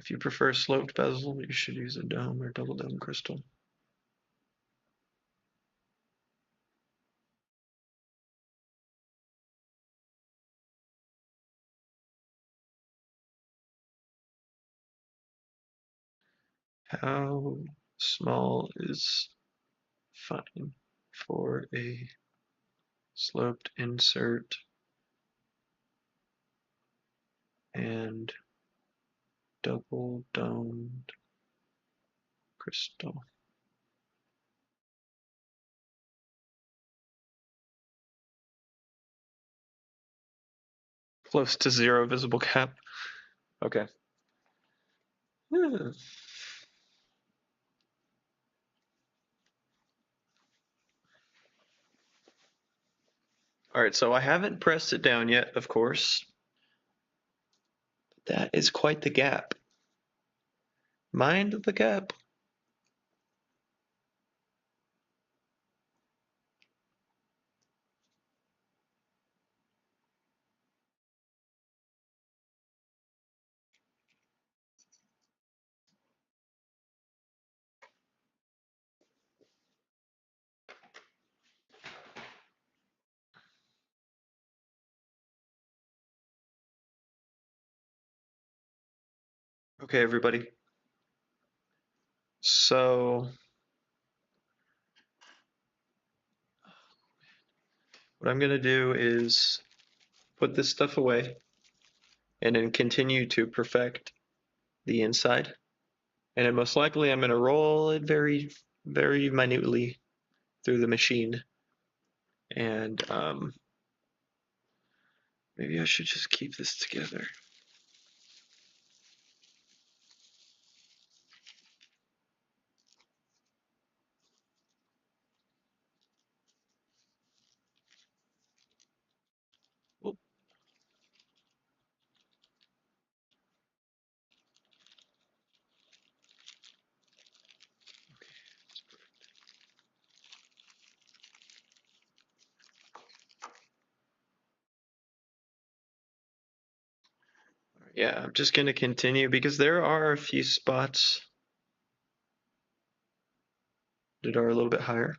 If you prefer sloped bezel, you should use a dome or double dome crystal. How small is fine for a sloped insert and double domed crystal? Close to zero visible gap. Okay. All right, so I haven't pressed it down yet, of course. That is quite the gap. Mind the gap. Okay, everybody. So what I'm going to do is put this stuff away and then continue to perfect the inside. And then most likely I'm going to roll it very, very minutely through the machine. And maybe I should just keep this together. Oop. Yeah, I'm just going to continue because there are a few spots that are a little bit higher.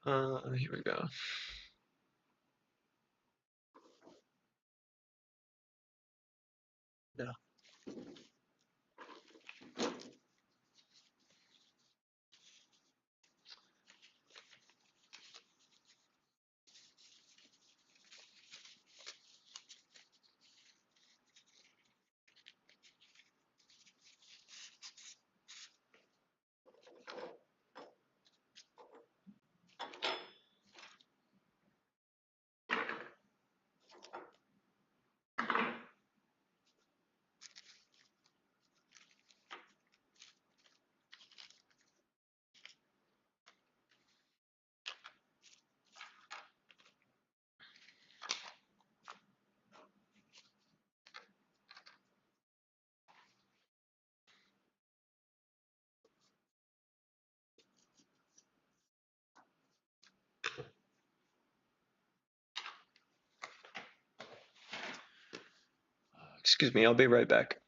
Here we go. No. Excuse me, I'll be right back.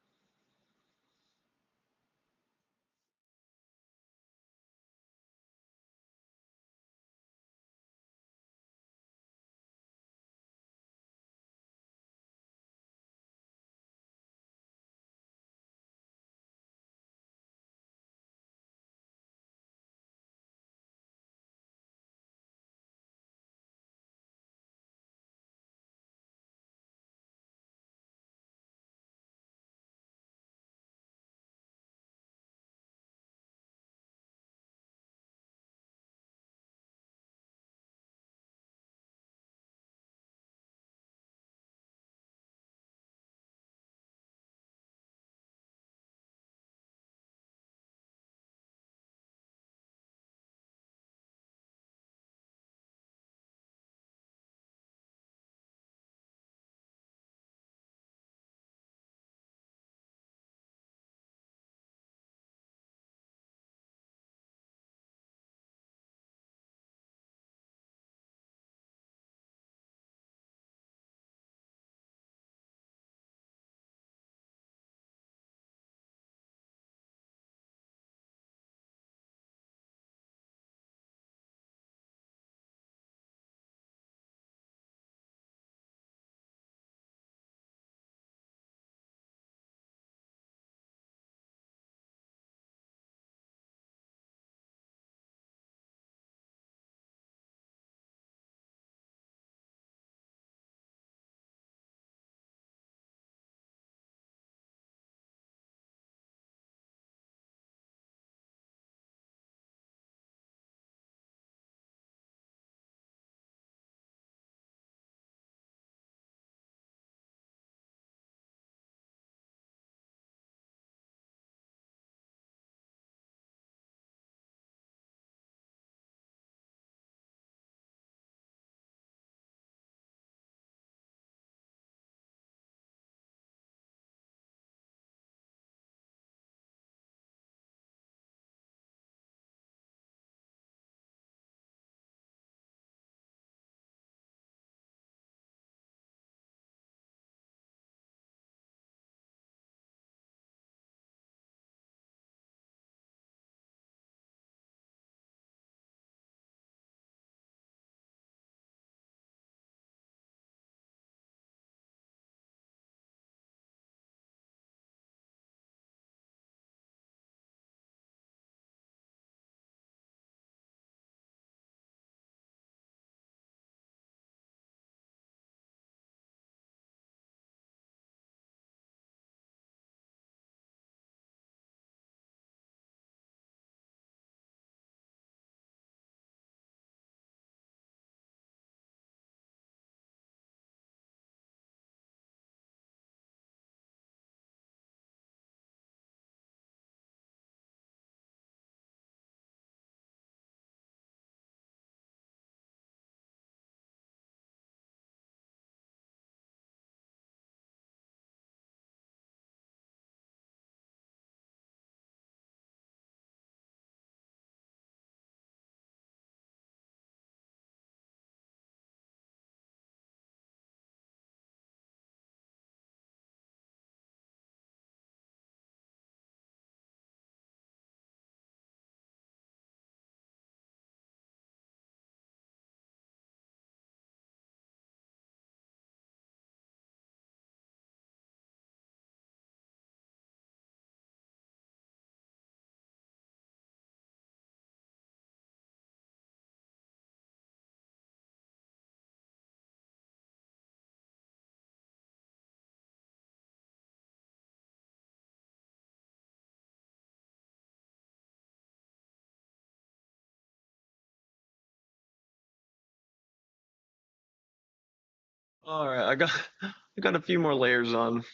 All right, I got a few more layers on.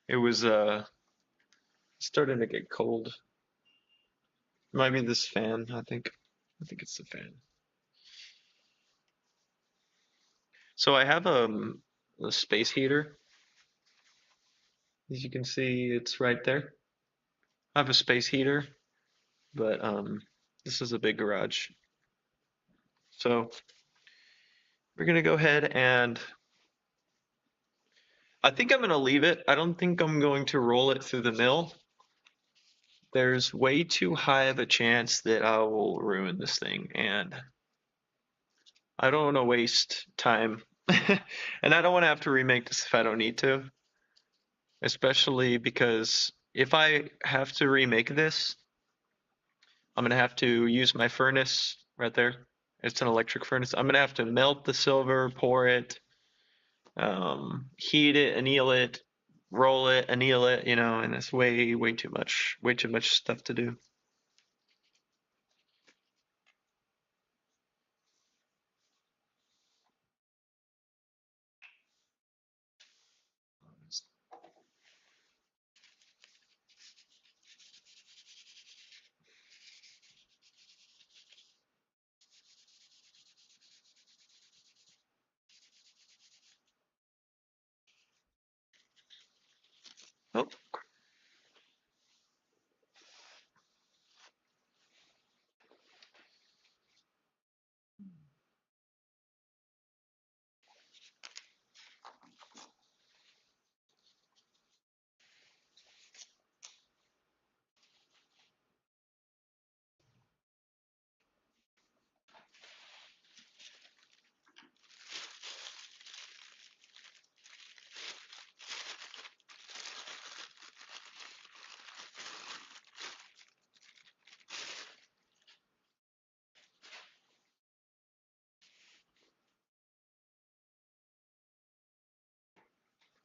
It was starting to get cold. Might be this fan, I think. I think it's the fan. So I have a space heater. As you can see, it's right there. I have a space heater, but this is a big garage. So we're gonna go ahead and I think I'm gonna leave it. I don't think I'm going to roll it through the mill. There's way too high of a chance that I will ruin this thing, and I don't want to waste time. And I don't want to have to remake this if I don't need to, especially because if I have to remake this, I'm gonna have to use my furnace right there. It's an electric furnace. I'm gonna have to melt the silver, pour it, heat it, anneal it, roll it, anneal it, and it's way too much stuff to do. Oh,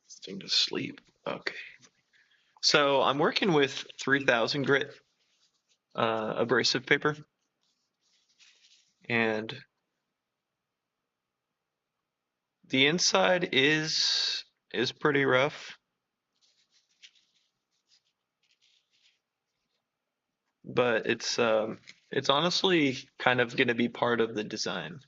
this thing to sleep. Okay. So I'm working with 3000 grit abrasive paper, and the inside is pretty rough, but it's honestly kind of going to be part of the design.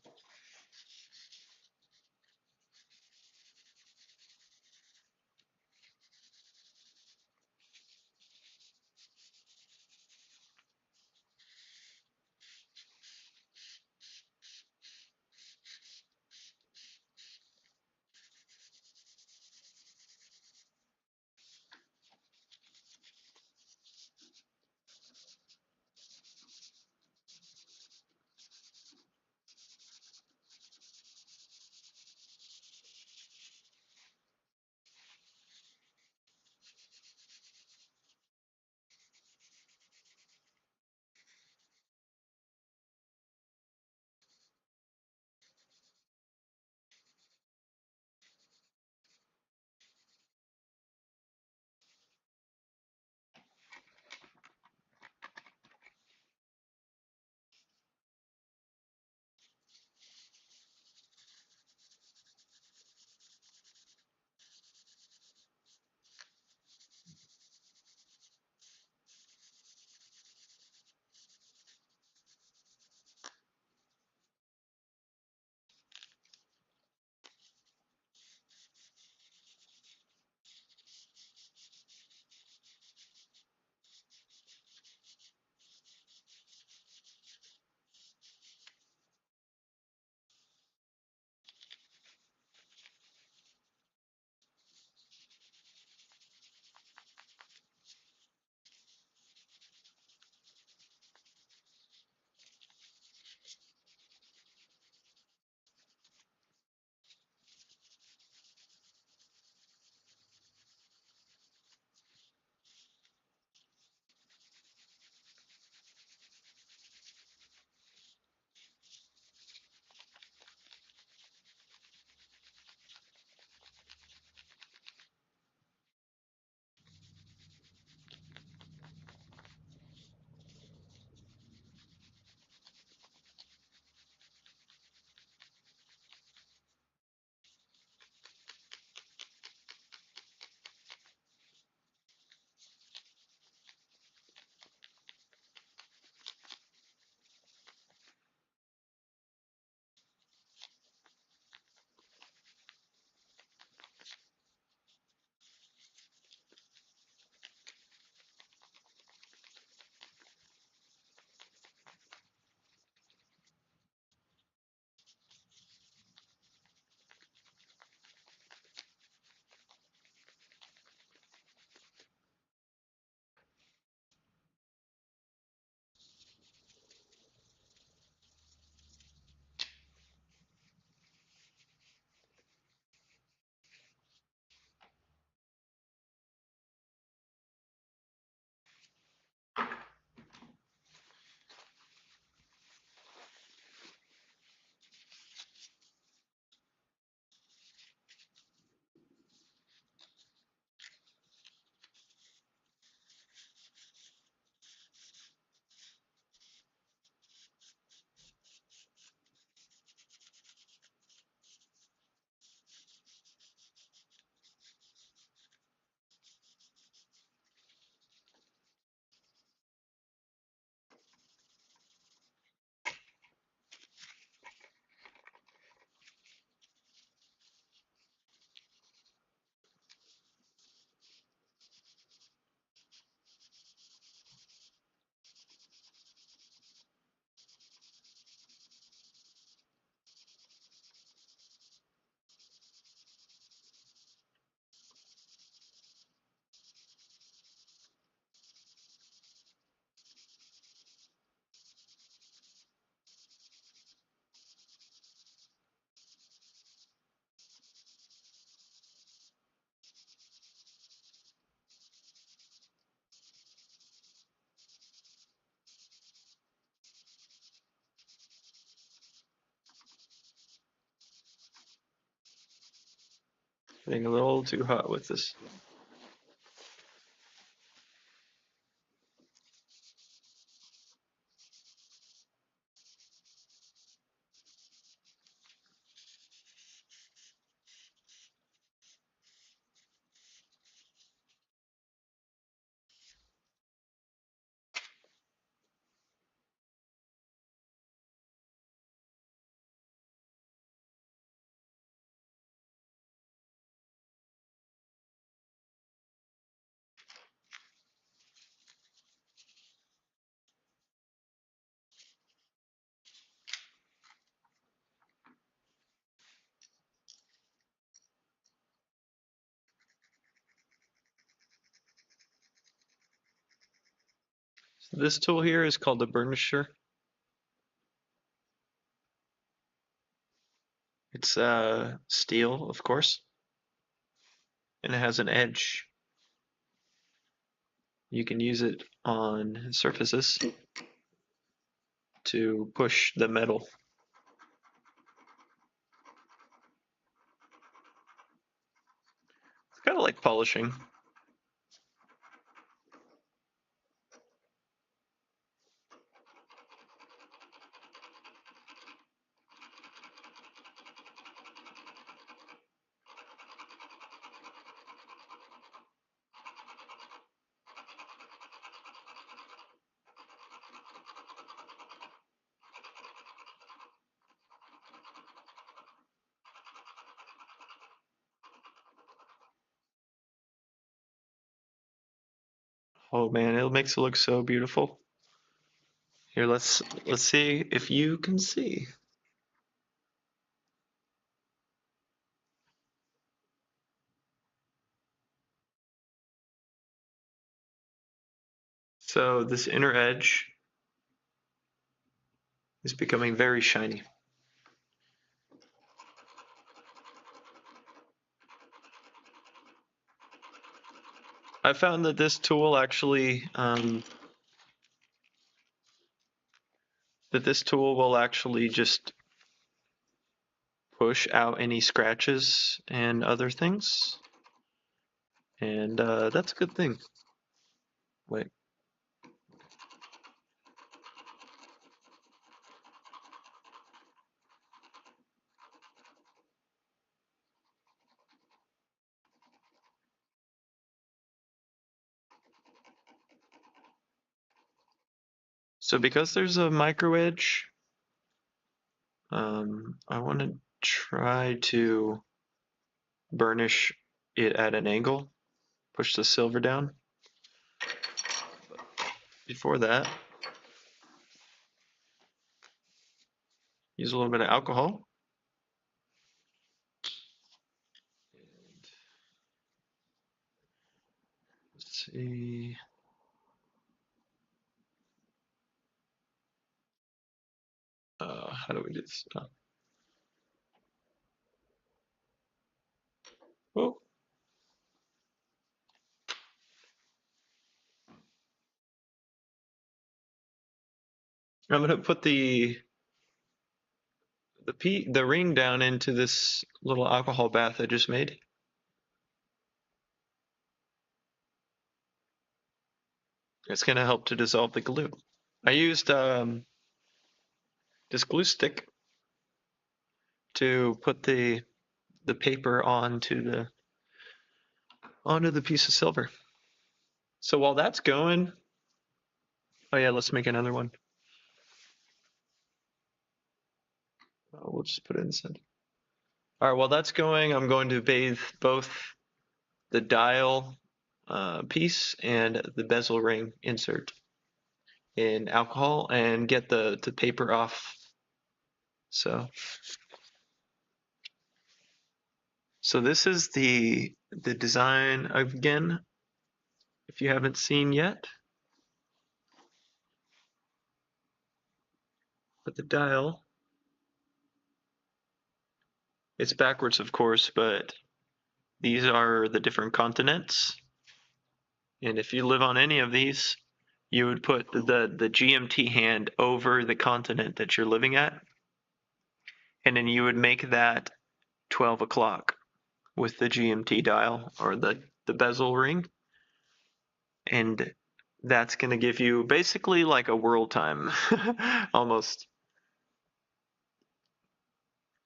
getting a little too hot with this. So this tool here is called the burnisher. It's steel, of course, and it has an edge. You can use it on surfaces to push the metal. It's kind of like polishing. Oh man, it makes it look so beautiful. Here, let's see if you can see. So this inner edge is becoming very shiny. I found that this tool actually will actually just push out any scratches and other things, and that's a good thing. Wait. So because there's a micro edge, I want to try to burnish it at an angle, push the silver down. Before that, use a little bit of alcohol. Let's see. How do we do this? Oh. I'm gonna put the ring down into this little alcohol bath I just made. It's gonna help to dissolve the glue. I used this glue stick to put the paper onto the piece of silver. So while that's going, oh yeah, let's make another one. We'll just put it inside. All right, while that's going, I'm going to bathe both the dial piece and the bezel ring insert in alcohol and get the paper off. So this is the design again, if you haven't seen yet. But the dial, it's backwards of course, but these are the different continents. And if you live on any of these, you would put the GMT hand over the continent that you're living at, and then you would make that 12 o'clock. with the GMT dial or the bezel ring, and that's going to give you basically like a world time almost.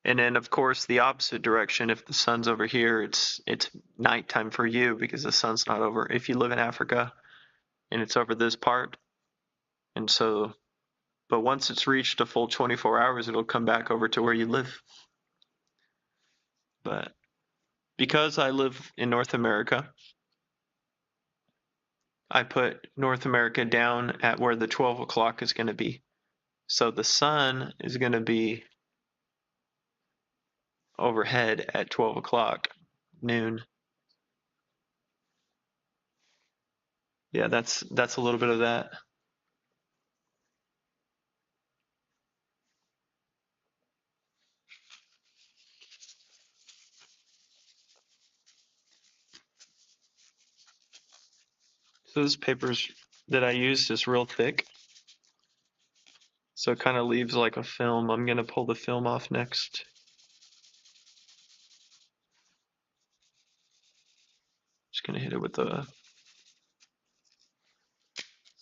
And then of course the opposite direction, if the sun's over here, it's nighttime for you because the sun's not over. If you live in Africa and it's over this part, and so but once it's reached a full 24 hours, it'll come back over to where you live. But because I live in North America, I put North America down at where the 12 o'clock is going to be. So the sun is going to be overhead at 12 o'clock noon. Yeah, that's a little bit of that. So this paper that I used is real thick. So it kind of leaves like a film. I'm going to pull the film off next. Just going to hit it with the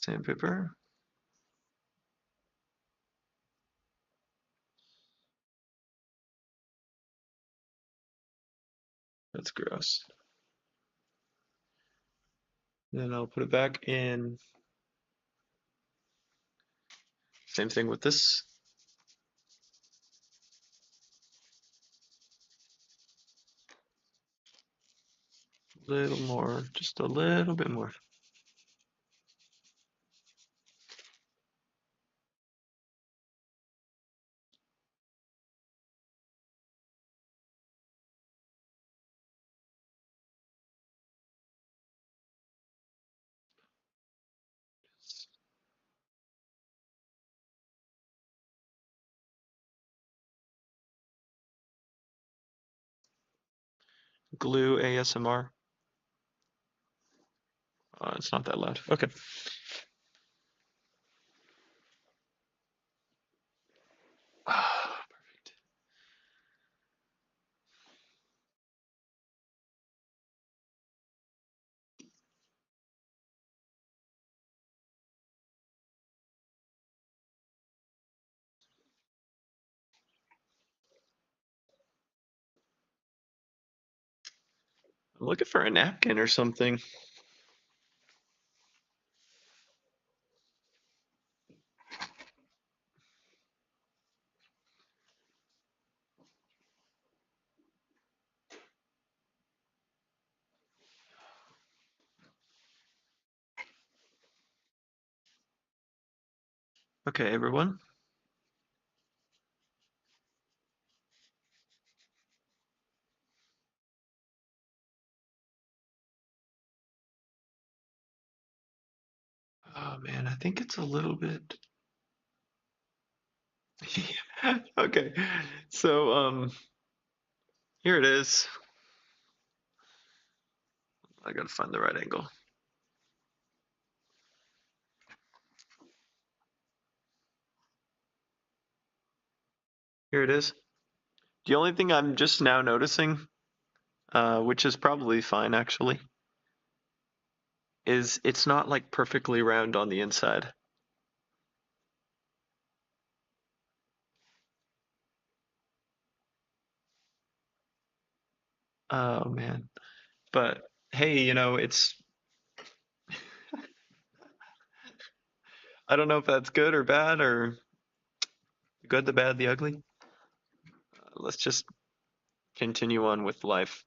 sandpaper. That's gross. Then I'll put it back in. Same thing with this. A little more, just a little bit more. Glue ASMR. It's not that loud. Okay. Perfect. I'm looking for a napkin or something. Okay, everyone. Oh man, I think it's a little bit. Okay, so here it is. I gotta find the right angle. Here it is. The only thing I'm just now noticing, which is probably fine actually, is it's not like perfectly round on the inside. Oh man. But hey, it's I don't know if that's good or bad or good, the bad, the ugly. Let's just continue on with life.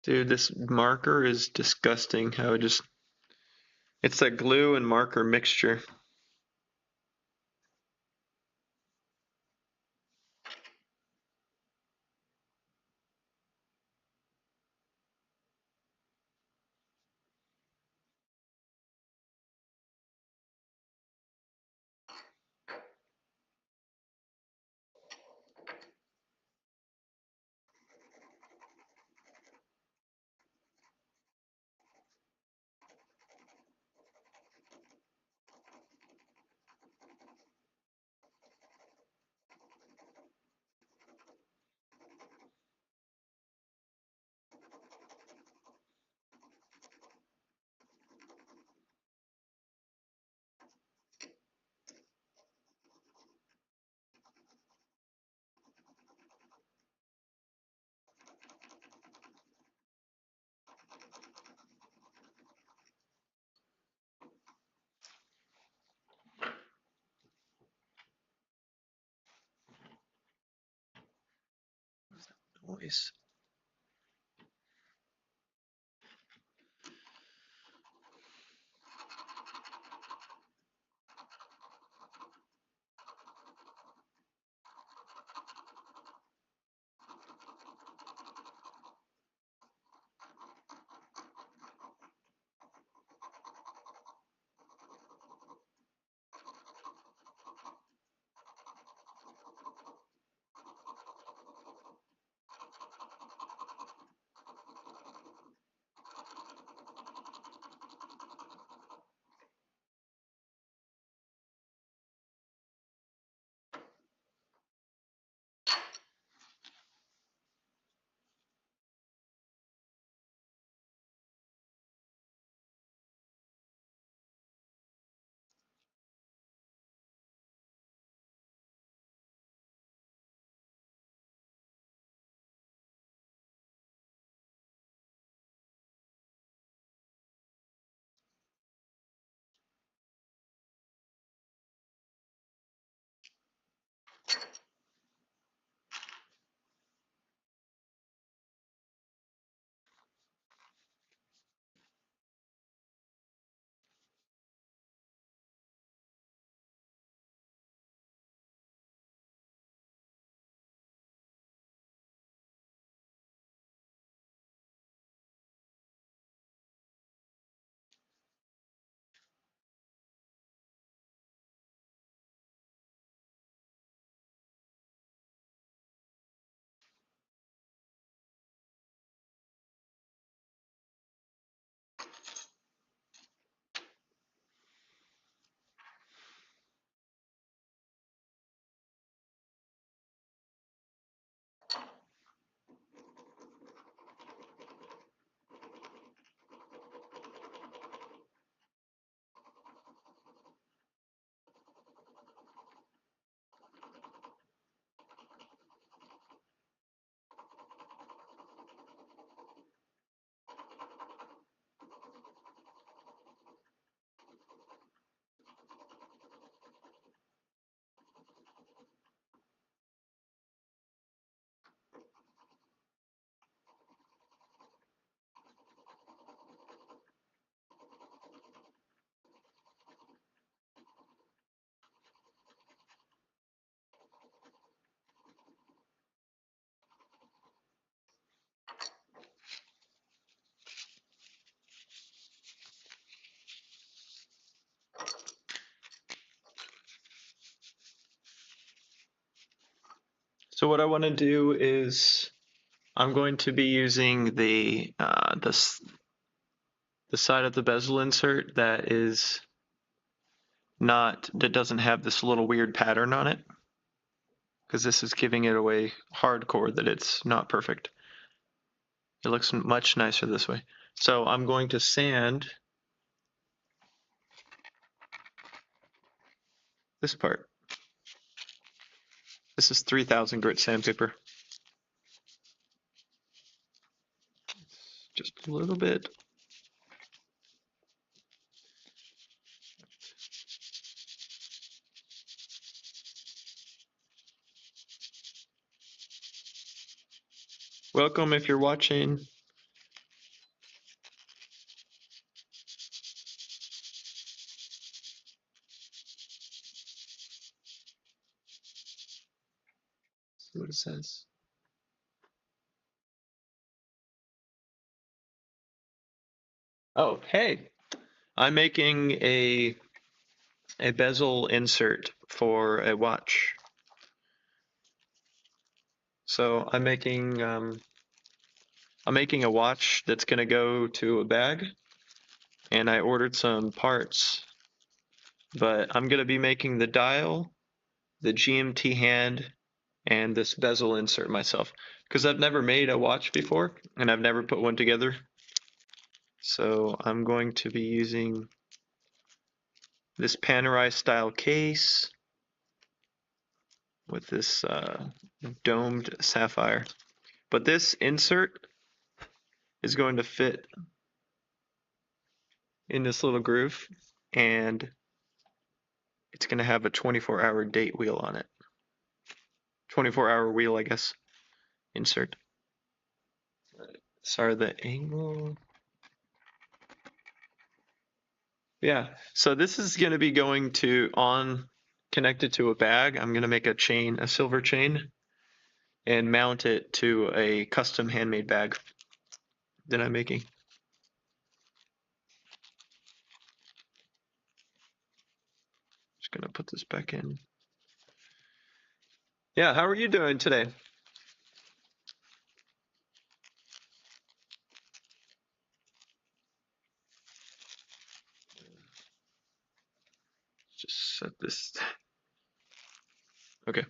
Dude, this marker is disgusting how it just It's that glue and marker mixture. Noise. So what I want to do is I'm going to be using the side of the bezel insert that doesn't have this little weird pattern on it, because this is giving it away hardcore that it's not perfect. It looks much nicer this way. So I'm going to sand this part. This is 3000 grit sandpaper. Just a little bit. Welcome if you're watching. it says. Oh, hey, I'm making a bezel insert for a watch. So I'm making a watch that's gonna go to a bag, and I ordered some parts, but I'm gonna be making the dial, the GMT hand, and this bezel insert myself because I've never made a watch before and I've never put one together. So I'm going to be using this Panerai style case with this domed sapphire. But this insert is going to fit in this little groove, and it's going to have a 24-hour date wheel on it. 24-hour wheel, I guess, insert. Sorry, the angle. Yeah, so this is going to be going to connected to a bag. I'm going to make a chain, a silver chain, and mount it to a custom handmade bag that I'm making. Just going to put this back in. Yeah, how are you doing today? Just set this. Okay.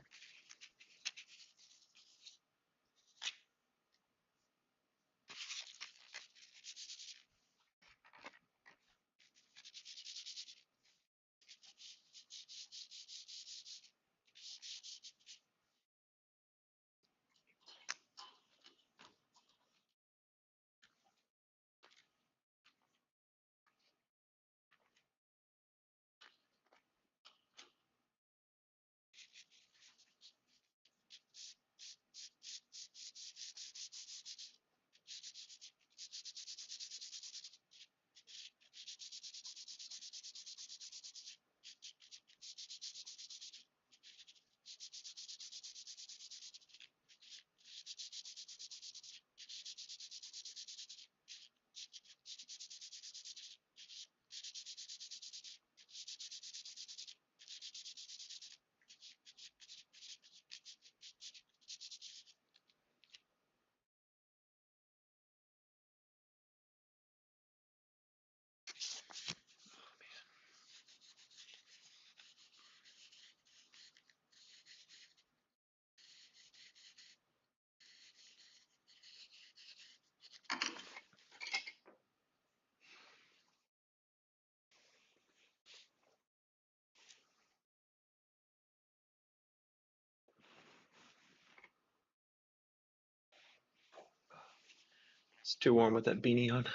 It's too warm with that beanie on.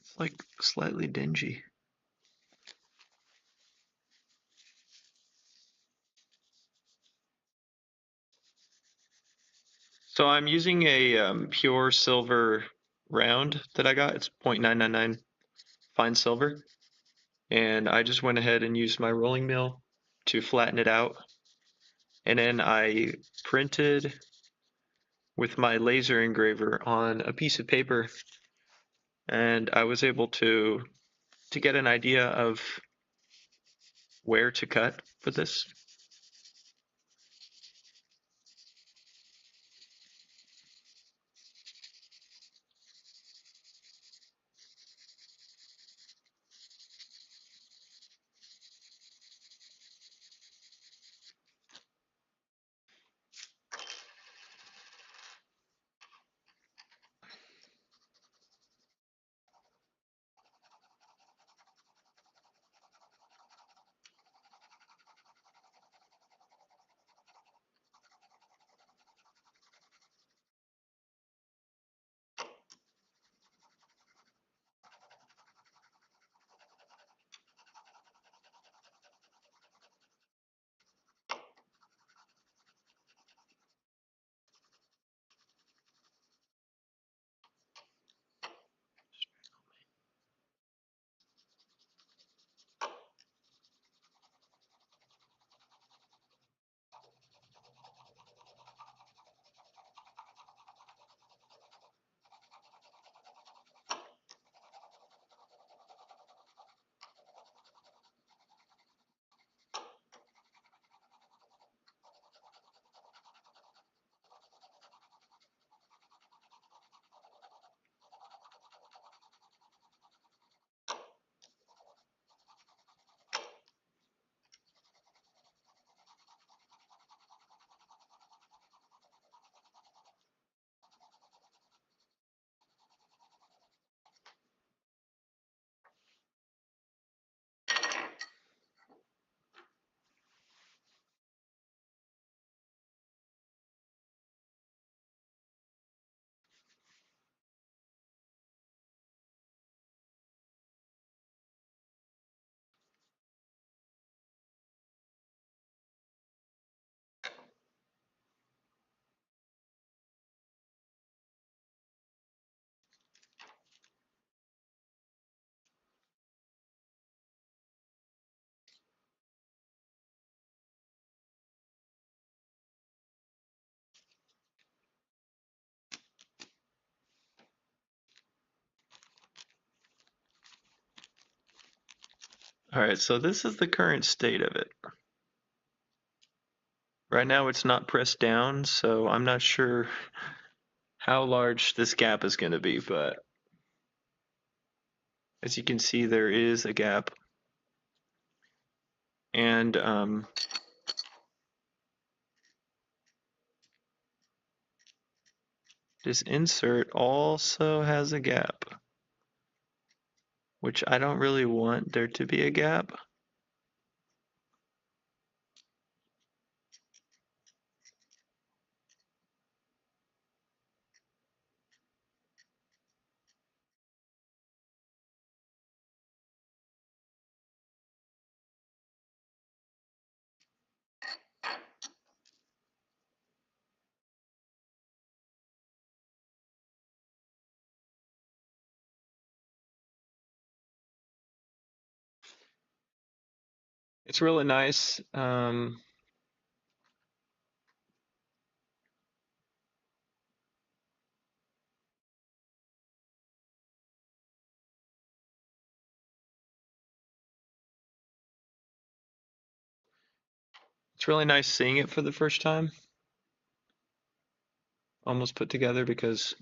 It's like slightly dingy. So I'm using a pure silver round that I got. It's 0.999 fine silver. And I just went ahead and used my rolling mill to flatten it out. And then I printed with my laser engraver on a piece of paper, and I was able to get an idea of where to cut for this. All right, so this is the current state of it. Right now it's not pressed down, so I'm not sure how large this gap is going to be, but as you can see, there is a gap. And this insert also has a gap, which I don't really want there to be a gap. It's really nice. It's really nice seeing it for the first time, almost put together, because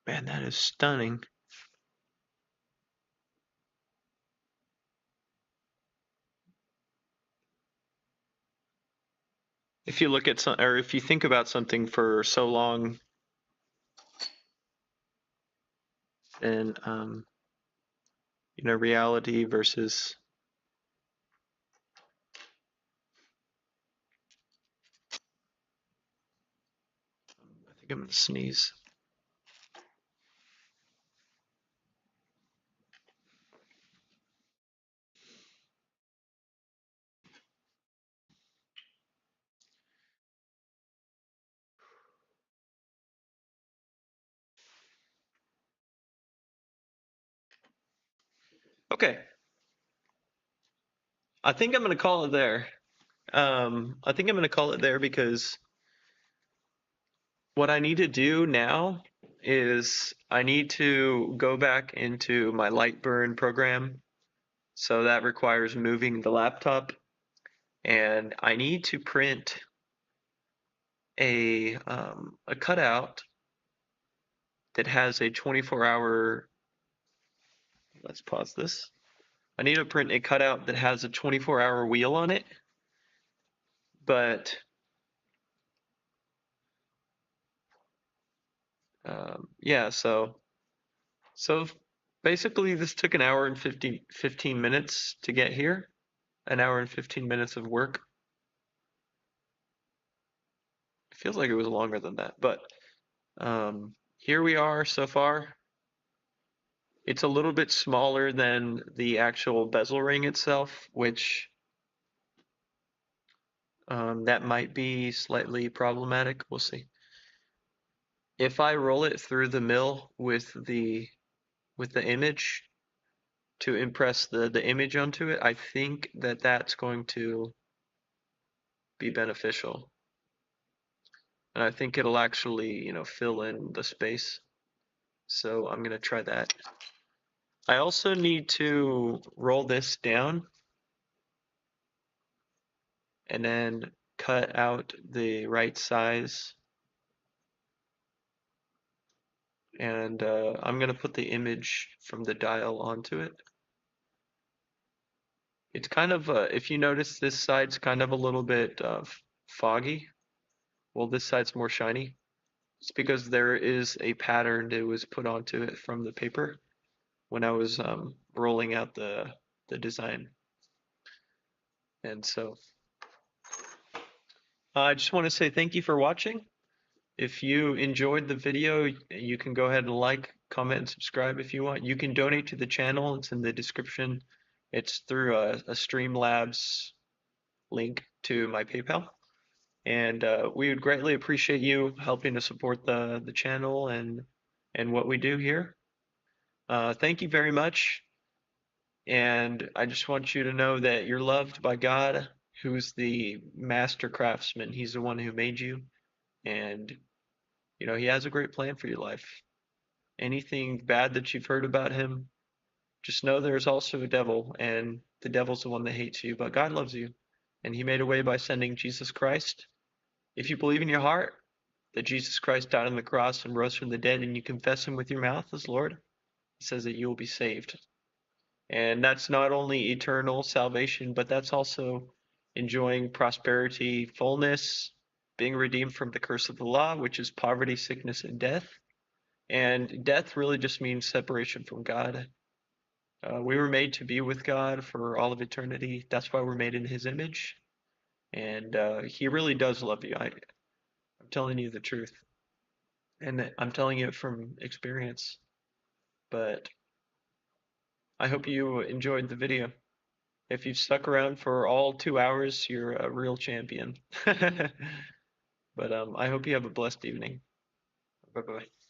man, that is stunning. If you look at some, or if you think about something for so long, then reality versus. I think I'm gonna sneeze. Okay, I think I'm gonna call it there. I think I'm gonna call it there because what I need to do now is I need to go back into my Lightburn program. So that requires moving the laptop, and I need to print a cutout that has a 24-hour. Let's pause this. I need to print a cutout that has a 24-hour wheel on it, but yeah, so basically this took an hour and 15 minutes to get here, an hour and 15 minutes of work. It feels like it was longer than that, but here we are so far. It's a little bit smaller than the actual bezel ring itself, which that might be slightly problematic. We'll see. If I roll it through the mill with the image to impress the image onto it, I think that that's going to be beneficial. And I think it'll actually, fill in the space. So I'm gonna try that. I also need to roll this down and then cut out the right size. And I'm gonna put the image from the dial onto it. It's kind of, if you notice, this side's kind of a little bit foggy. Well, this side's more shiny. It's because there is a pattern that was put onto it from the paper when I was rolling out the design. And so I just want to say thank you for watching. If you enjoyed the video, you can go ahead and like, comment, and subscribe if you want. You can donate to the channel. It's in the description. It's through a Streamlabs link to my PayPal. And we would greatly appreciate you helping to support the channel and what we do here. Thank you very much. And I just want you to know that you're loved by God, who's the master craftsman. He's the one who made you. And, he has a great plan for your life. Anything bad that you've heard about him, just know there's also a devil, and the devil's the one that hates you, but God loves you, and He made a way by sending Jesus Christ. If you believe in your heart that Jesus Christ died on the cross and rose from the dead, and you confess Him with your mouth as Lord, He says that you will be saved. And that's not only eternal salvation, but that's also enjoying prosperity, fullness, being redeemed from the curse of the law, which is poverty, sickness, and death. And death really just means separation from God. We were made to be with God for all of eternity. That's why we're made in His image. And He really does love you. I'm telling you the truth. And I'm telling you it from experience. But I hope you enjoyed the video. If you've stuck around for all 2 hours, you're a real champion. But I hope you have a blessed evening. Bye bye.